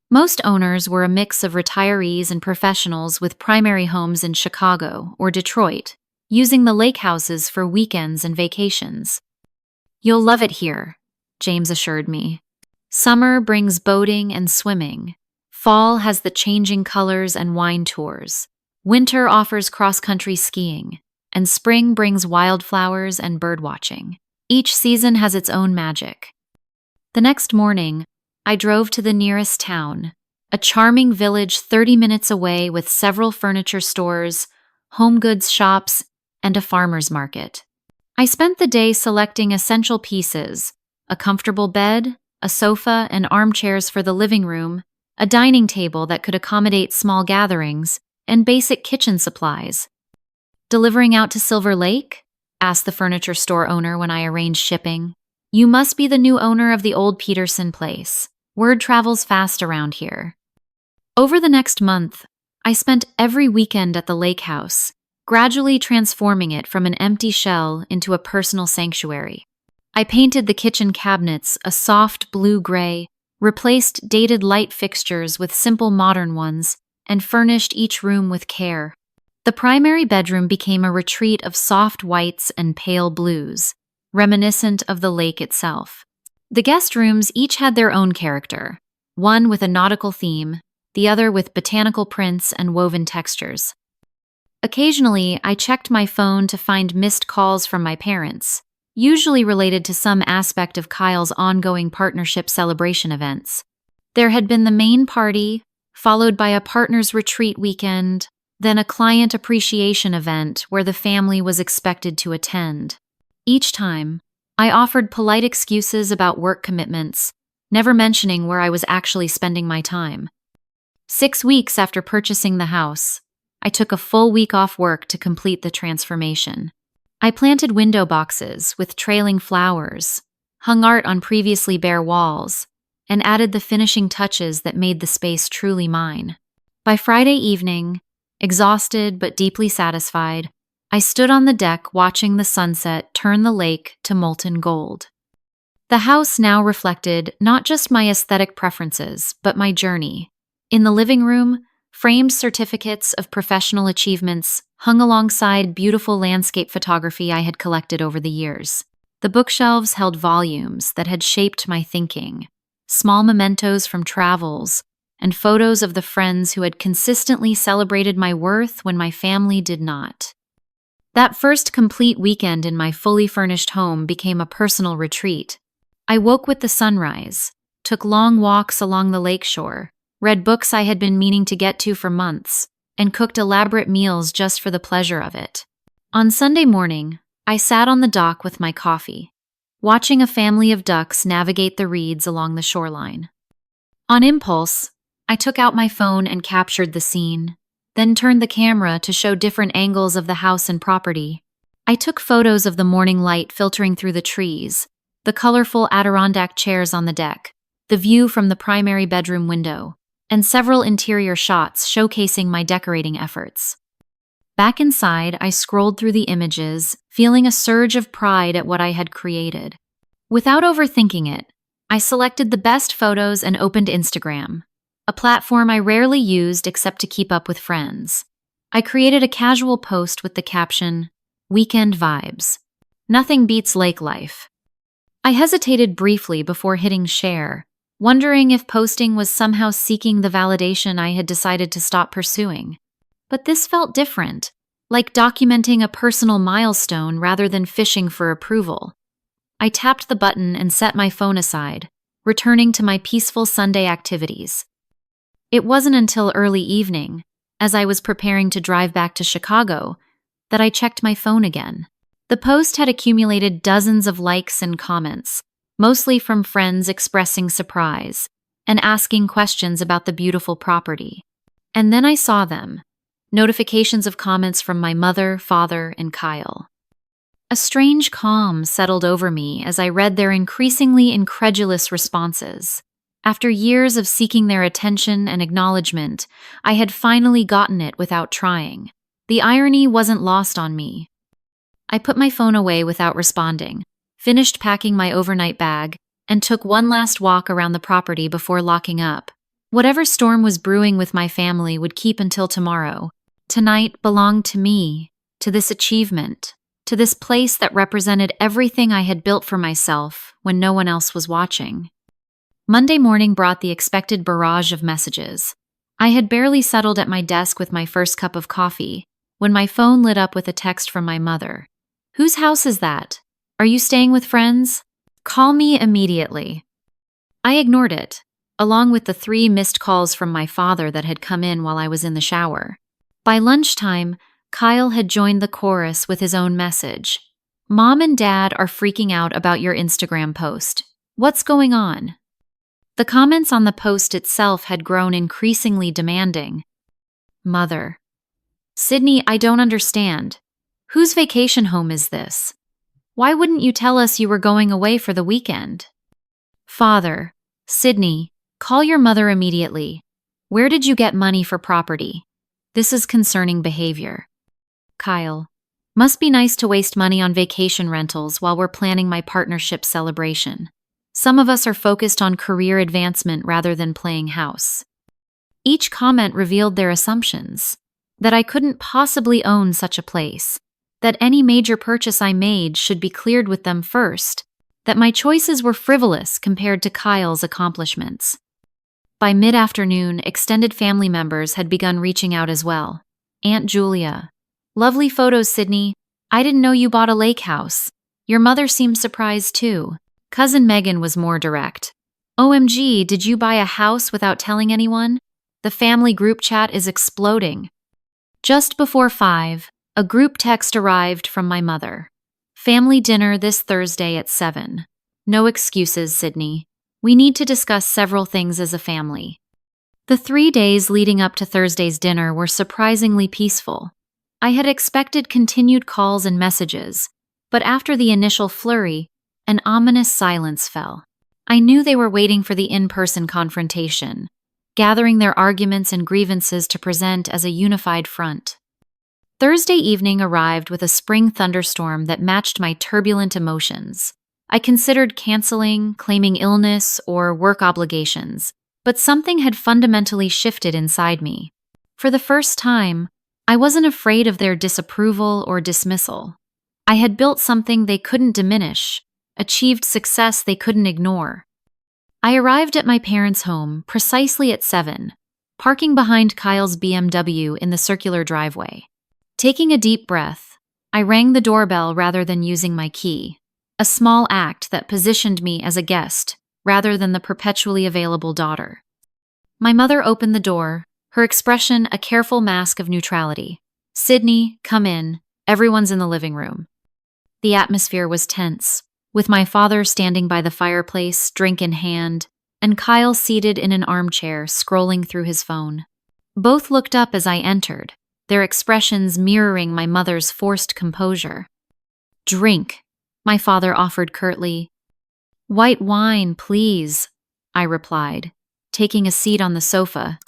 Most owners were a mix of retirees and professionals with primary homes in Chicago or Detroit, using the lake houses for weekends and vacations. "You'll love it here," James assured me. "Summer brings boating and swimming. Fall has the changing colors and wine tours. Winter offers cross-country skiing, and spring brings wildflowers and birdwatching. Each season has its own magic." The next morning, I drove to the nearest town, a charming village 30 minutes away with several furniture stores, home goods shops, and a farmer's market. I spent the day selecting essential pieces: a comfortable bed, a sofa and armchairs for the living room, a dining table that could accommodate small gatherings, and basic kitchen supplies. "Delivering out to Silver Lake?" asked the furniture store owner when I arranged shipping. You must be the new owner of the old Peterson place. Word travels fast around here. Over the next month, I spent every weekend at the lake house, gradually transforming it from an empty shell into a personal sanctuary. I painted the kitchen cabinets a soft blue-gray, replaced dated light fixtures with simple modern ones, and furnished each room with care. The primary bedroom became a retreat of soft whites and pale blues, reminiscent of the lake itself. The guest rooms each had their own character, one with a nautical theme, the other with botanical prints and woven textures. Occasionally, I checked my phone to find missed calls from my parents, usually related to some aspect of Kyle's ongoing partnership celebration events. There had been the main party, followed by a partner's retreat weekend, then a client appreciation event where the family was expected to attend. Each time, I offered polite excuses about work commitments, never mentioning where I was actually spending my time. 6 weeks after purchasing the house, I took a full week off work to complete the transformation. I planted window boxes with trailing flowers, hung art on previously bare walls, and added the finishing touches that made the space truly mine. By Friday evening, exhausted but deeply satisfied, I stood on the deck watching the sunset turn the lake to molten gold. The house now reflected not just my aesthetic preferences, but my journey. In the living room, framed certificates of professional achievements hung alongside beautiful landscape photography I had collected over the years. The bookshelves held volumes that had shaped my thinking, small mementos from travels, and photos of the friends who had consistently celebrated my worth when my family did not. That first complete weekend in my fully furnished home became a personal retreat. I woke with the sunrise, took long walks along the lakeshore, read books I had been meaning to get to for months, and cooked elaborate meals just for the pleasure of it. On Sunday morning, I sat on the dock with my coffee, watching a family of ducks navigate the reeds along the shoreline. On impulse, I took out my phone and captured the scene, then turned the camera to show different angles of the house and property. I took photos of the morning light filtering through the trees, the colorful Adirondack chairs on the deck, the view from the primary bedroom window, and several interior shots showcasing my decorating efforts. Back inside, I scrolled through the images, feeling a surge of pride at what I had created. Without overthinking it, I selected the best photos and opened Instagram, a platform I rarely used except to keep up with friends. I created a casual post with the caption, "Weekend Vibes. Nothing beats lake life." I hesitated briefly before hitting share, wondering if posting was somehow seeking the validation I had decided to stop pursuing. But this felt different, like documenting a personal milestone rather than fishing for approval. I tapped the button and set my phone aside, returning to my peaceful Sunday activities. It wasn't until early evening, as I was preparing to drive back to Chicago, that I checked my phone again. The post had accumulated dozens of likes and comments, mostly from friends expressing surprise and asking questions about the beautiful property. And then I saw them, notifications of comments from my mother, father, and Kyle. A strange calm settled over me as I read their increasingly incredulous responses. After years of seeking their attention and acknowledgement, I had finally gotten it without trying. The irony wasn't lost on me. I put my phone away without responding, finished packing my overnight bag, and took one last walk around the property before locking up. Whatever storm was brewing with my family would keep until tomorrow. Tonight belonged to me, to this achievement, to this place that represented everything I had built for myself when no one else was watching. Monday morning brought the expected barrage of messages. I had barely settled at my desk with my first cup of coffee when my phone lit up with a text from my mother. "Whose house is that? Are you staying with friends? Call me immediately." I ignored it, along with the 3 missed calls from my father that had come in while I was in the shower. By lunchtime, Kyle had joined the chorus with his own message. "Mom and Dad are freaking out about your Instagram post. What's going on?" The comments on the post itself had grown increasingly demanding. "Mother. Sydney, I don't understand. Whose vacation home is this? Why wouldn't you tell us you were going away for the weekend? Father, Sydney, call your mother immediately. Where did you get money for property? This is concerning behavior. Kyle, must be nice to waste money on vacation rentals while we're planning my partnership celebration. Some of us are focused on career advancement rather than playing house. Each comment revealed their assumptions. That I couldn't possibly own such a place. That any major purchase I made should be cleared with them first. That my choices were frivolous compared to Kyle's accomplishments. By mid-afternoon, extended family members had begun reaching out as well. Aunt Julia. Lovely photos, Sydney. I didn't know you bought a lake house. Your mother seemed surprised too. Cousin Megan was more direct. OMG, did you buy a house without telling anyone? The family group chat is exploding. Just before 5, a group text arrived from my mother. Family dinner this Thursday at 7. No excuses, Sydney. We need to discuss several things as a family. The 3 days leading up to Thursday's dinner were surprisingly peaceful. I had expected continued calls and messages, but after the initial flurry, an ominous silence fell. I knew they were waiting for the in-person confrontation, gathering their arguments and grievances to present as a unified front. Thursday evening arrived with a spring thunderstorm that matched my turbulent emotions. I considered canceling, claiming illness, or work obligations, but something had fundamentally shifted inside me. For the first time, I wasn't afraid of their disapproval or dismissal. I had built something they couldn't diminish, achieved success they couldn't ignore. I arrived at my parents' home precisely at 7, parking behind Kyle's BMW in the circular driveway. Taking a deep breath, I rang the doorbell rather than using my key, a small act that positioned me as a guest rather than the perpetually available daughter. My mother opened the door, her expression a careful mask of neutrality. Sydney, come in. Everyone's in the living room. The atmosphere was tense, with my father standing by the fireplace, drink in hand, and Kyle seated in an armchair, scrolling through his phone. Both looked up as I entered, their expressions mirroring my mother's forced composure. Drink, my father offered curtly. White wine, please, I replied, taking a seat on the sofa.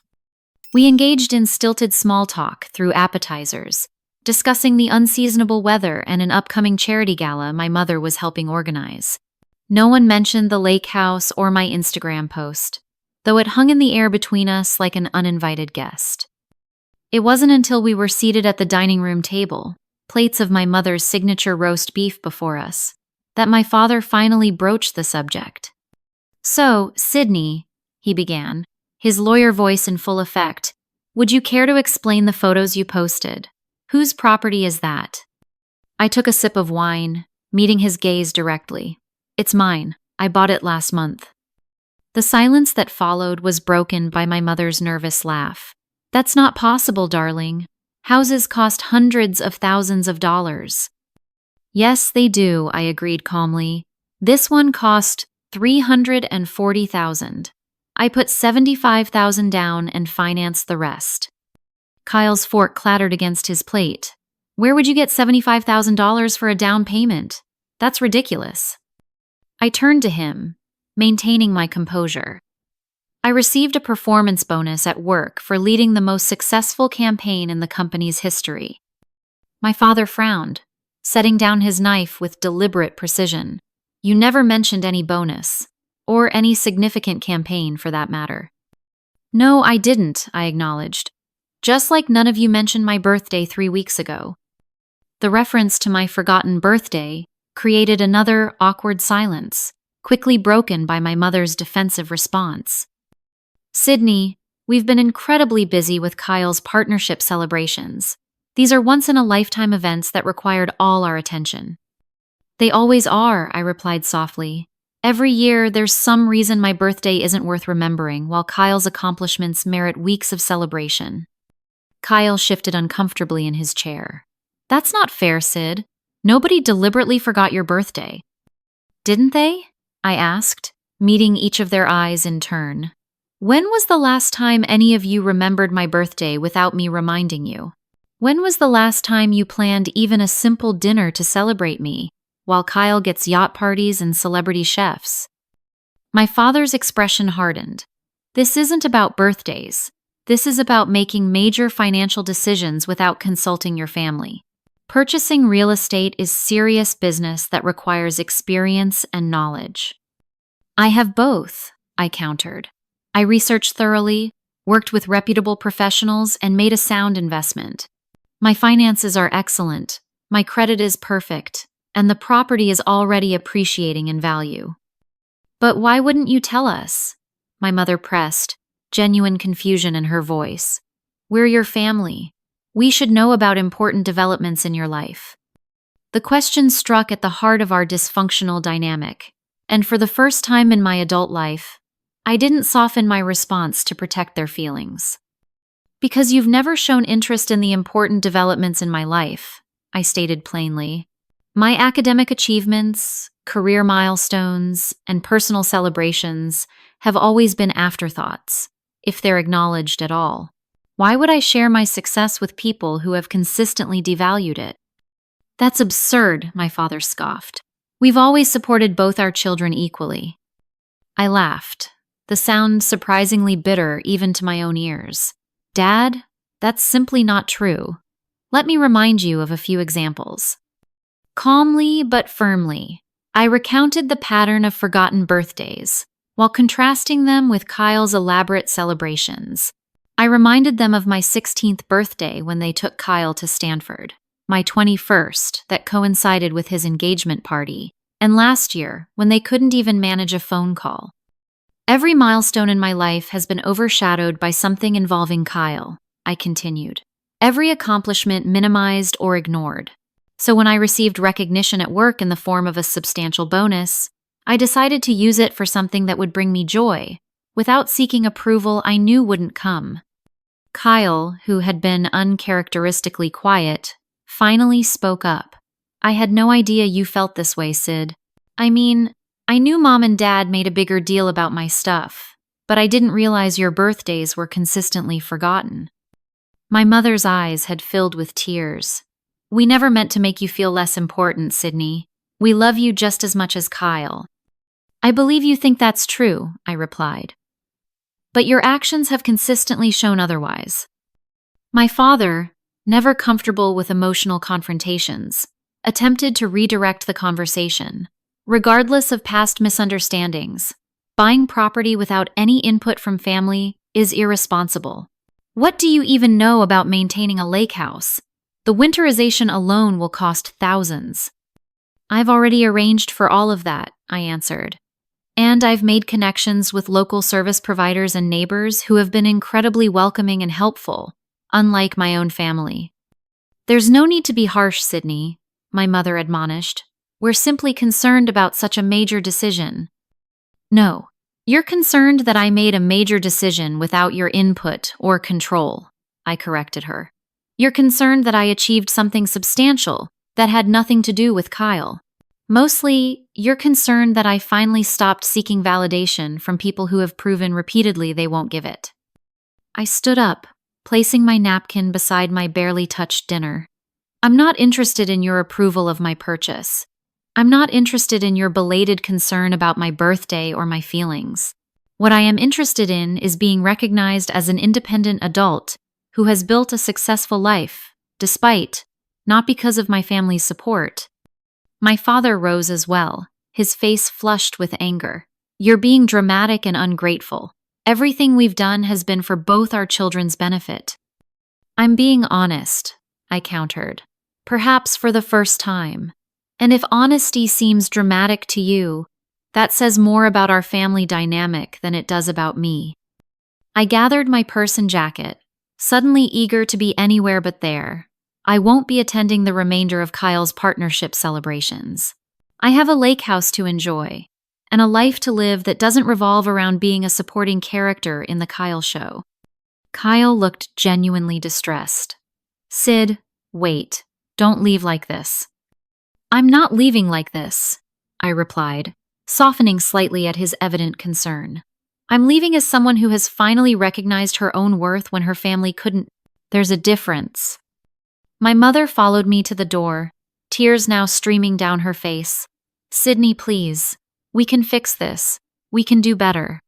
We engaged in stilted small talk through appetizers, discussing the unseasonable weather and an upcoming charity gala my mother was helping organize. No one mentioned the lake house or my Instagram post, though it hung in the air between us like an uninvited guest. It wasn't until we were seated at the dining room table, plates of my mother's signature roast beef before us, that my father finally broached the subject. So, Sydney, he began, his lawyer voice in full effect, would you care to explain the photos you posted? Whose property is that? I took a sip of wine, meeting his gaze directly. It's mine. I bought it last month. The silence that followed was broken by my mother's nervous laugh. That's not possible, darling. Houses cost hundreds of thousands of dollars. Yes, they do, I agreed calmly. This one cost $340,000. I put $75,000 down and financed the rest. Kyle's fork clattered against his plate. Where would you get $75,000 for a down payment? That's ridiculous. I turned to him, maintaining my composure. I received a performance bonus at work for leading the most successful campaign in the company's history. My father frowned, setting down his knife with deliberate precision. You never mentioned any bonus, or any significant campaign for that matter. No, I didn't, I acknowledged. Just like none of you mentioned my birthday 3 weeks ago. The reference to my forgotten birthday created another awkward silence, quickly broken by my mother's defensive response. Sydney, we've been incredibly busy with Kyle's partnership celebrations. These are once-in-a-lifetime events that required all our attention. They always are, I replied softly. Every year, there's some reason my birthday isn't worth remembering, while Kyle's accomplishments merit weeks of celebration. Kyle shifted uncomfortably in his chair. That's not fair, Sid. Nobody deliberately forgot your birthday. Didn't they? I asked, meeting each of their eyes in turn. When was the last time any of you remembered my birthday without me reminding you? When was the last time you planned even a simple dinner to celebrate me? while Kyle gets yacht parties and celebrity chefs. My father's expression hardened. This isn't about birthdays. This is about making major financial decisions without consulting your family. Purchasing real estate is serious business that requires experience and knowledge. I have both, I countered. I researched thoroughly, worked with reputable professionals, and made a sound investment. My finances are excellent, my credit is perfect, and the property is already appreciating in value. But why wouldn't you tell us? My mother pressed, genuine confusion in her voice. We're your family. We should know about important developments in your life. The question struck at the heart of our dysfunctional dynamic, and for the first time in my adult life, I didn't soften my response to protect their feelings. Because you've never shown interest in the important developments in my life, I stated plainly. My academic achievements, career milestones, and personal celebrations have always been afterthoughts, if they're acknowledged at all. Why would I share my success with people who have consistently devalued it? That's absurd, my father scoffed. We've always supported both our children equally. I laughed, the sound surprisingly bitter even to my own ears. Dad, that's simply not true. Let me remind you of a few examples. Calmly but firmly, I recounted the pattern of forgotten birthdays, while contrasting them with Kyle's elaborate celebrations. I reminded them of my 16th birthday when they took Kyle to Stanford, my 21st that coincided with his engagement party, and last year when they couldn't even manage a phone call. Every milestone in my life has been overshadowed by something involving Kyle, I continued. Every accomplishment minimized or ignored. So when I received recognition at work in the form of a substantial bonus, I decided to use it for something that would bring me joy, without seeking approval I knew wouldn't come. Kyle, who had been uncharacteristically quiet, finally spoke up. I had no idea you felt this way, Sid. I mean, I knew Mom and Dad made a bigger deal about my stuff, but I didn't realize your birthdays were consistently forgotten. My mother's eyes had filled with tears. We never meant to make you feel less important, Sydney. We love you just as much as Kyle. I believe you think that's true, I replied. But your actions have consistently shown otherwise. My father, never comfortable with emotional confrontations, attempted to redirect the conversation. Regardless of past misunderstandings, buying property without any input from family is irresponsible. What do you even know about maintaining a lake house? The winterization alone will cost thousands. I've already arranged for all of that, I answered. And I've made connections with local service providers and neighbors who have been incredibly welcoming and helpful, unlike my own family. There's no need to be harsh, Sydney, my mother admonished. We're simply concerned about such a major decision. No, you're concerned that I made a major decision without your input or control, I corrected her. You're concerned that I achieved something substantial that had nothing to do with Kyle. Mostly, you're concerned that I finally stopped seeking validation from people who have proven repeatedly they won't give it. I stood up, placing my napkin beside my barely touched dinner. I'm not interested in your approval of my purchase. I'm not interested in your belated concern about my birthday or my feelings. What I am interested in is being recognized as an independent adult who has built a successful life, despite, not because of my family's support. My father rose as well, his face flushed with anger. You're being dramatic and ungrateful. Everything we've done has been for both our children's benefit. I'm being honest, I countered, perhaps for the first time. And if honesty seems dramatic to you, that says more about our family dynamic than it does about me. I gathered my purse and jacket, suddenly eager to be anywhere but there. I won't be attending the remainder of Kyle's partnership celebrations. I have a lake house to enjoy, and a life to live that doesn't revolve around being a supporting character in the Kyle show. Kyle looked genuinely distressed. Sid, wait, don't leave like this. I'm not leaving like this, I replied, softening slightly at his evident concern. I'm leaving as someone who has finally recognized her own worth when her family couldn't. There's a difference. My mother followed me to the door, tears now streaming down her face. "Sydney, please. We can fix this. We can do better."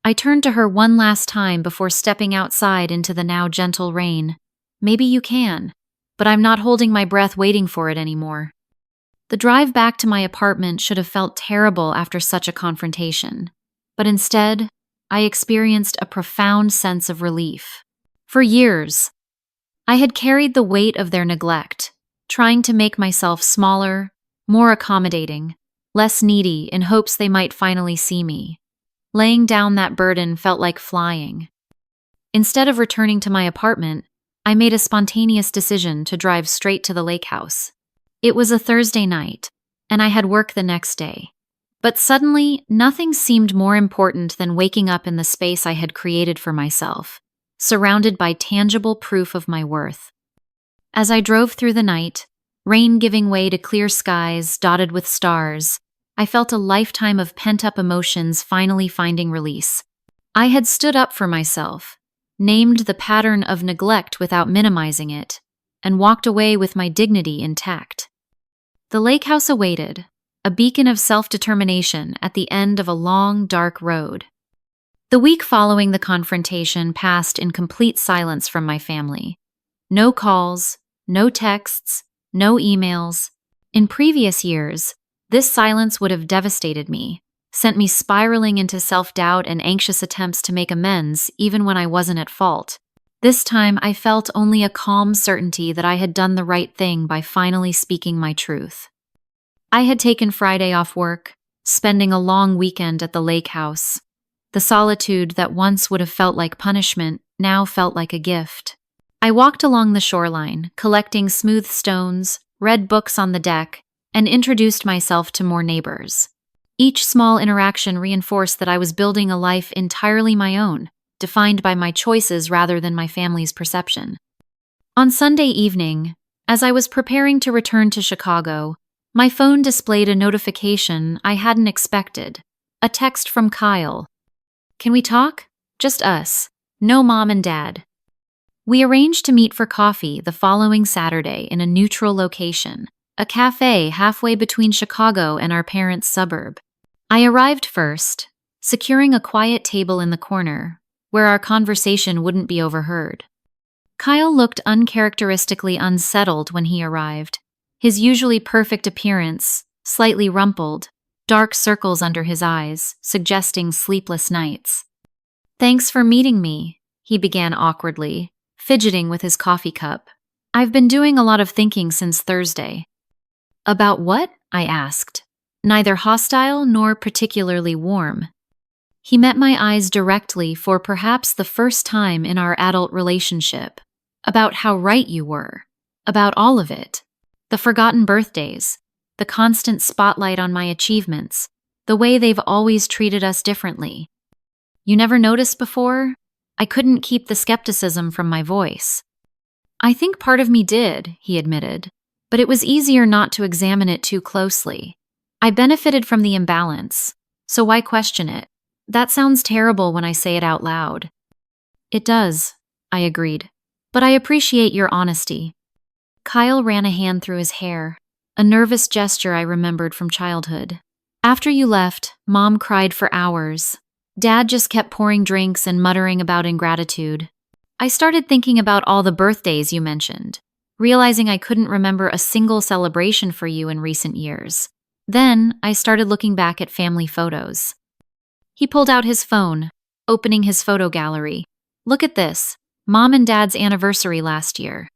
I turned to her one last time before stepping outside into the now gentle rain. "Maybe you can, but I'm not holding my breath waiting for it anymore." The drive back to my apartment should have felt terrible after such a confrontation, but instead, I experienced a profound sense of relief. For years, I had carried the weight of their neglect, trying to make myself smaller, more accommodating, less needy in hopes they might finally see me. Laying down that burden felt like flying. Instead of returning to my apartment, I made a spontaneous decision to drive straight to the lake house. It was a Thursday night, and I had work the next day. But suddenly, nothing seemed more important than waking up in the space I had created for myself, surrounded by tangible proof of my worth. As I drove through the night, rain giving way to clear skies dotted with stars, I felt a lifetime of pent-up emotions finally finding release. I had stood up for myself, named the pattern of neglect without minimizing it, and walked away with my dignity intact. The lake house awaited, a beacon of self-determination at the end of a long, dark road. The week following the confrontation passed in complete silence from my family. No calls, no texts, no emails. In previous years, this silence would have devastated me, sent me spiraling into self-doubt and anxious attempts to make amends even when I wasn't at fault. This time, I felt only a calm certainty that I had done the right thing by finally speaking my truth. I had taken Friday off work, spending a long weekend at the lake house. The solitude that once would have felt like punishment now felt like a gift. I walked along the shoreline, collecting smooth stones, read books on the deck, and introduced myself to more neighbors. Each small interaction reinforced that I was building a life entirely my own, defined by my choices rather than my family's perception. On Sunday evening, as I was preparing to return to Chicago, my phone displayed a notification I hadn't expected, a text from Kyle. "Can we talk? Just us. No mom and dad." We arranged to meet for coffee the following Saturday in a neutral location, a cafe halfway between Chicago and our parents' suburb. I arrived first, securing a quiet table in the corner, where our conversation wouldn't be overheard. Kyle looked uncharacteristically unsettled when he arrived, his usually perfect appearance slightly rumpled, dark circles under his eyes, suggesting sleepless nights. "Thanks for meeting me," he began awkwardly, fidgeting with his coffee cup. "I've been doing a lot of thinking since Thursday." "About what?" I asked, neither hostile nor particularly warm. He met my eyes directly for perhaps the first time in our adult relationship. "About how right you were. About all of it. The forgotten birthdays, the constant spotlight on my achievements, the way they've always treated us differently. You never noticed before?" I couldn't keep the skepticism from my voice. "I think part of me did," he admitted, "but it was easier not to examine it too closely. I benefited from the imbalance, so why question it? That sounds terrible when I say it out loud." "It does," I agreed, "but I appreciate your honesty." Kyle ran a hand through his hair, a nervous gesture I remembered from childhood. "After you left, Mom cried for hours. Dad just kept pouring drinks and muttering about ingratitude. I started thinking about all the birthdays you mentioned, realizing I couldn't remember a single celebration for you in recent years. Then I started looking back at family photos." He pulled out his phone, opening his photo gallery. "Look at this, Mom and Dad's anniversary last year."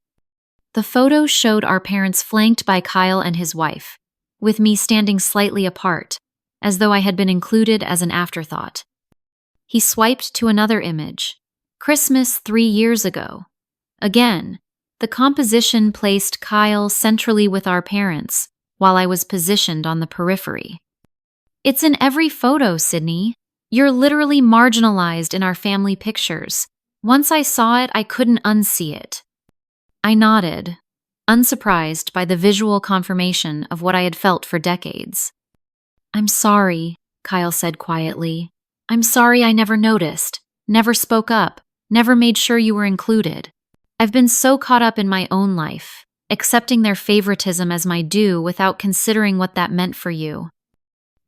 The photo showed our parents flanked by Kyle and his wife, with me standing slightly apart, as though I had been included as an afterthought. He swiped to another image. Christmas 3 years ago. Again, the composition placed Kyle centrally with our parents, while I was positioned on the periphery. "It's in every photo, Sydney. You're literally marginalized in our family pictures. Once I saw it, I couldn't unsee it." I nodded, unsurprised by the visual confirmation of what I had felt for decades. "I'm sorry," Kyle said quietly. "I'm sorry I never noticed, never spoke up, never made sure you were included. I've been so caught up in my own life, accepting their favoritism as my due without considering what that meant for you.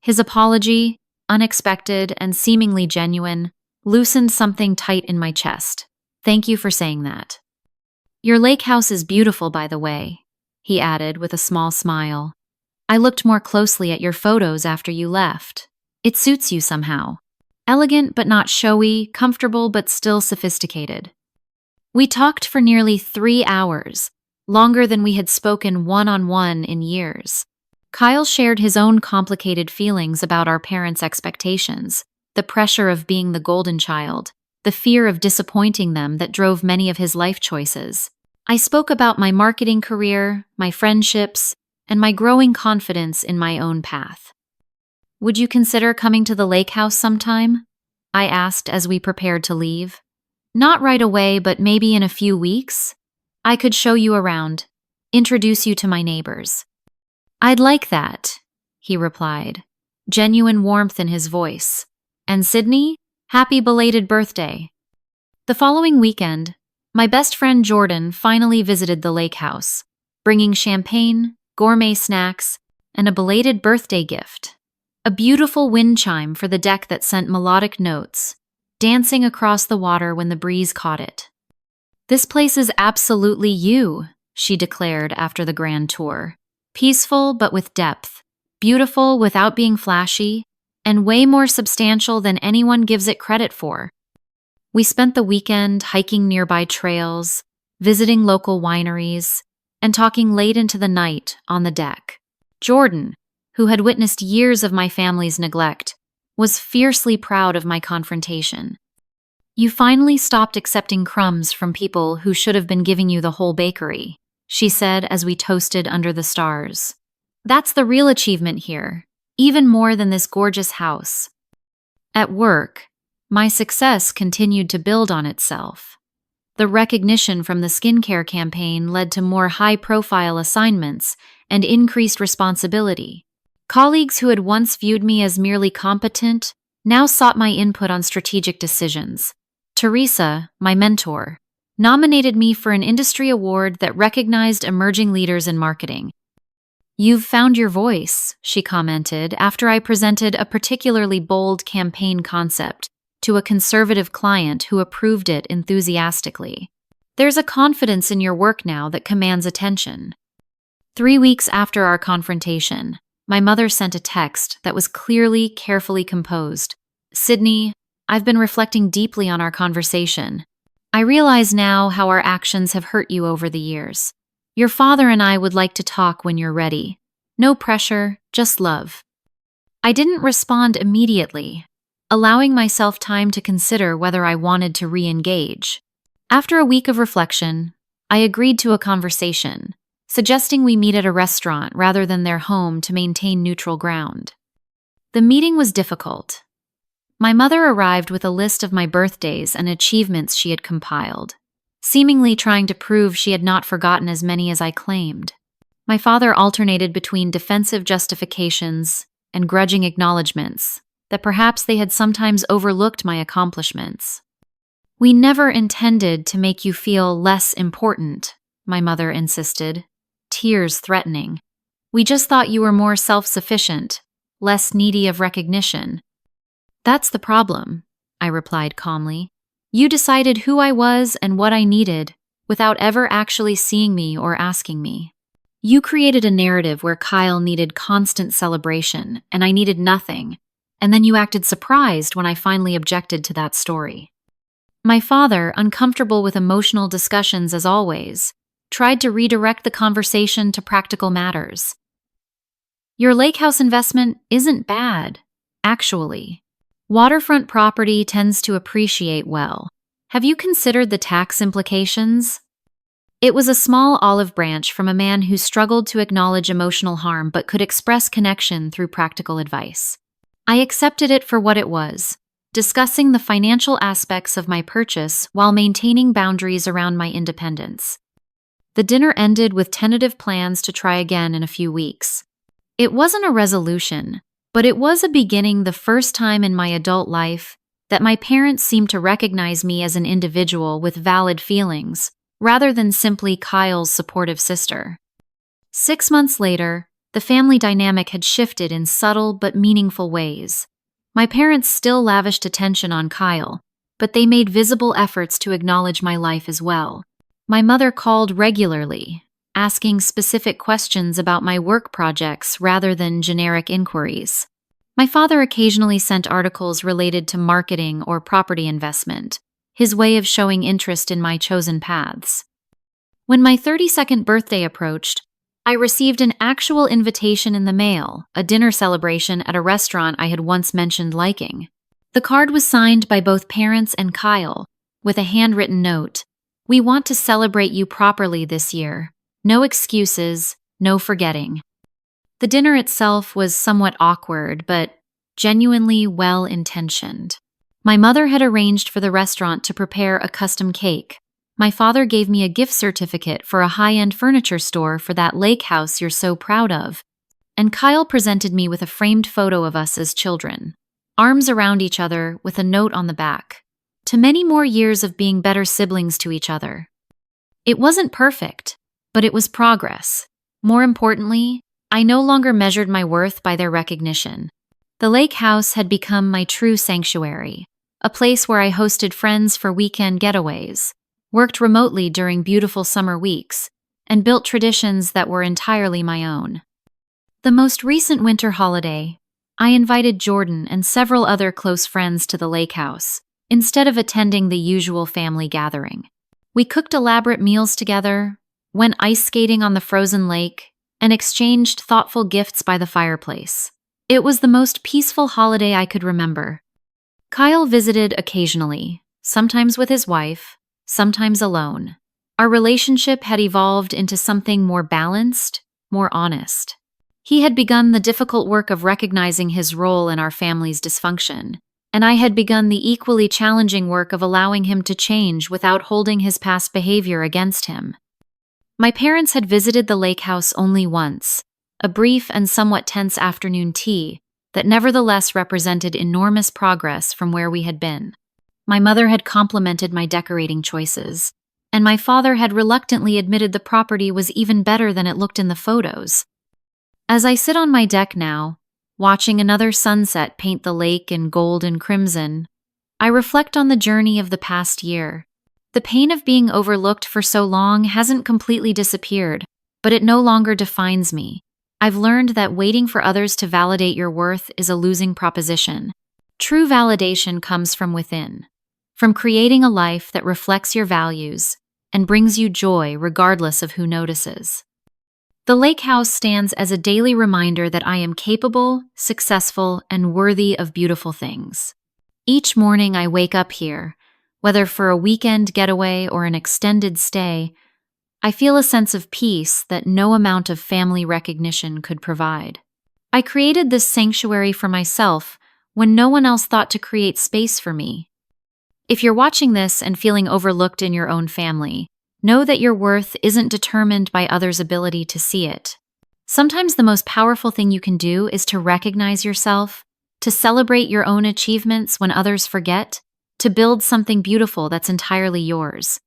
His apology, unexpected and seemingly genuine, loosened something tight in my chest. Thank you for saying that. Your lake house is beautiful, by the way, he added with a small smile. I looked more closely at your photos after you left. It suits you somehow. Elegant but not showy, comfortable but still sophisticated. We talked for nearly 3 hours, longer than we had spoken one-on-one in years. Kyle shared his own complicated feelings about our parents' expectations, the pressure of being the golden child, the fear of disappointing them that drove many of his life choices. I spoke about my marketing career, my friendships, and my growing confidence in my own path. Would you consider coming to the lake house sometime? I asked as we prepared to leave. Not right away, but maybe in a few weeks. I could show you around, introduce you to my neighbors. I'd like that, he replied, genuine warmth in his voice. And Sydney, happy belated birthday. The following weekend, my best friend Jordan finally visited the lake house, bringing champagne, gourmet snacks, and a belated birthday gift. A beautiful wind chime for the deck that sent melodic notes, dancing across the water when the breeze caught it. This place is absolutely you, she declared after the grand tour. Peaceful but with depth, beautiful without being flashy, and way more substantial than anyone gives it credit for. We spent the weekend hiking nearby trails, visiting local wineries, and talking late into the night on the deck. Jordan, who had witnessed years of my family's neglect, was fiercely proud of my confrontation. You finally stopped accepting crumbs from people who should have been giving you the whole bakery, she said as we toasted under the stars. That's the real achievement here, even more than this gorgeous house. At work, my success continued to build on itself. The recognition from the skincare campaign led to more high-profile assignments and increased responsibility. Colleagues who had once viewed me as merely competent now sought my input on strategic decisions. Teresa, my mentor, nominated me for an industry award that recognized emerging leaders in marketing. You've found your voice, she commented after I presented a particularly bold campaign concept to a conservative client who approved it enthusiastically. There's a confidence in your work now that commands attention. 3 weeks after our confrontation, my mother sent a text that was clearly, carefully composed. Sydney, I've been reflecting deeply on our conversation. I realize now how our actions have hurt you over the years. Your father and I would like to talk when you're ready. No pressure, just love. I didn't respond immediately, allowing myself time to consider whether I wanted to re-engage. After a week of reflection, I agreed to a conversation, suggesting we meet at a restaurant rather than their home to maintain neutral ground. The meeting was difficult. My mother arrived with a list of my birthdays and achievements she had compiled, seemingly trying to prove she had not forgotten as many as I claimed. My father alternated between defensive justifications and grudging acknowledgments that perhaps they had sometimes overlooked my accomplishments. We never intended to make you feel less important, my mother insisted, tears threatening. We just thought you were more self-sufficient, less needy of recognition. That's the problem, I replied calmly. You decided who I was and what I needed without ever actually seeing me or asking me. You created a narrative where Kyle needed constant celebration and I needed nothing, and then you acted surprised when I finally objected to that story. My father, uncomfortable with emotional discussions as always, tried to redirect the conversation to practical matters. Your lake house investment isn't bad, actually. Waterfront property tends to appreciate well. Have you considered the tax implications? It was a small olive branch from a man who struggled to acknowledge emotional harm but could express connection through practical advice. I accepted it for what it was, discussing the financial aspects of my purchase while maintaining boundaries around my independence. The dinner ended with tentative plans to try again in a few weeks. It wasn't a resolution, but it was a beginning the first time in my adult life that my parents seemed to recognize me as an individual with valid feelings, rather than simply Kyle's supportive sister. 6 months later, the family dynamic had shifted in subtle but meaningful ways. My parents still lavished attention on Kyle, but they made visible efforts to acknowledge my life as well. My mother called regularly, asking specific questions about my work projects rather than generic inquiries. My father occasionally sent articles related to marketing or property investment, his way of showing interest in my chosen paths. When my 32nd birthday approached, I received an actual invitation in the mail, a dinner celebration at a restaurant I had once mentioned liking. The card was signed by both parents and Kyle, with a handwritten note. "We want to celebrate you properly this year. No excuses, no forgetting." The dinner itself was somewhat awkward, but genuinely well-intentioned. My mother had arranged for the restaurant to prepare a custom cake. My father gave me a gift certificate for a high-end furniture store for that lake house you're so proud of. And Kyle presented me with a framed photo of us as children, arms around each other with a note on the back. To many more years of being better siblings to each other. It wasn't perfect, but it was progress. More importantly, I no longer measured my worth by their recognition. The lake house had become my true sanctuary, a place where I hosted friends for weekend getaways, worked remotely during beautiful summer weeks, and built traditions that were entirely my own. The most recent winter holiday, I invited Jordan and several other close friends to the lake house, instead of attending the usual family gathering. We cooked elaborate meals together, went ice skating on the frozen lake, and exchanged thoughtful gifts by the fireplace. It was the most peaceful holiday I could remember. Kyle visited occasionally, sometimes with his wife, sometimes alone. Our relationship had evolved into something more balanced, more honest. He had begun the difficult work of recognizing his role in our family's dysfunction, and I had begun the equally challenging work of allowing him to change without holding his past behavior against him. My parents had visited the lake house only once, a brief and somewhat tense afternoon tea that nevertheless represented enormous progress from where we had been. My mother had complimented my decorating choices, and my father had reluctantly admitted the property was even better than it looked in the photos. As I sit on my deck now, watching another sunset paint the lake in gold and crimson, I reflect on the journey of the past year. The pain of being overlooked for so long hasn't completely disappeared, but it no longer defines me. I've learned that waiting for others to validate your worth is a losing proposition. True validation comes from within, from creating a life that reflects your values and brings you joy regardless of who notices. The lake house stands as a daily reminder that I am capable, successful, and worthy of beautiful things. Each morning I wake up here, whether for a weekend getaway or an extended stay, I feel a sense of peace that no amount of family recognition could provide. I created this sanctuary for myself when no one else thought to create space for me. If you're watching this and feeling overlooked in your own family, know that your worth isn't determined by others' ability to see it. Sometimes the most powerful thing you can do is to recognize yourself, to celebrate your own achievements when others forget, to build something beautiful that's entirely yours.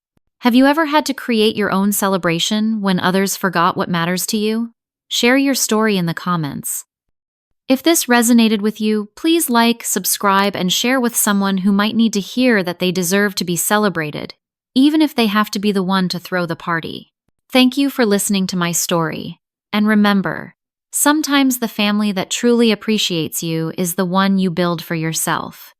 Have you ever had to create your own celebration when others forgot what matters to you? Share your story in the comments. If this resonated with you, please like, subscribe, and share with someone who might need to hear that they deserve to be celebrated, even if they have to be the one to throw the party. Thank you for listening to my story. And remember, sometimes the family that truly appreciates you is the one you build for yourself.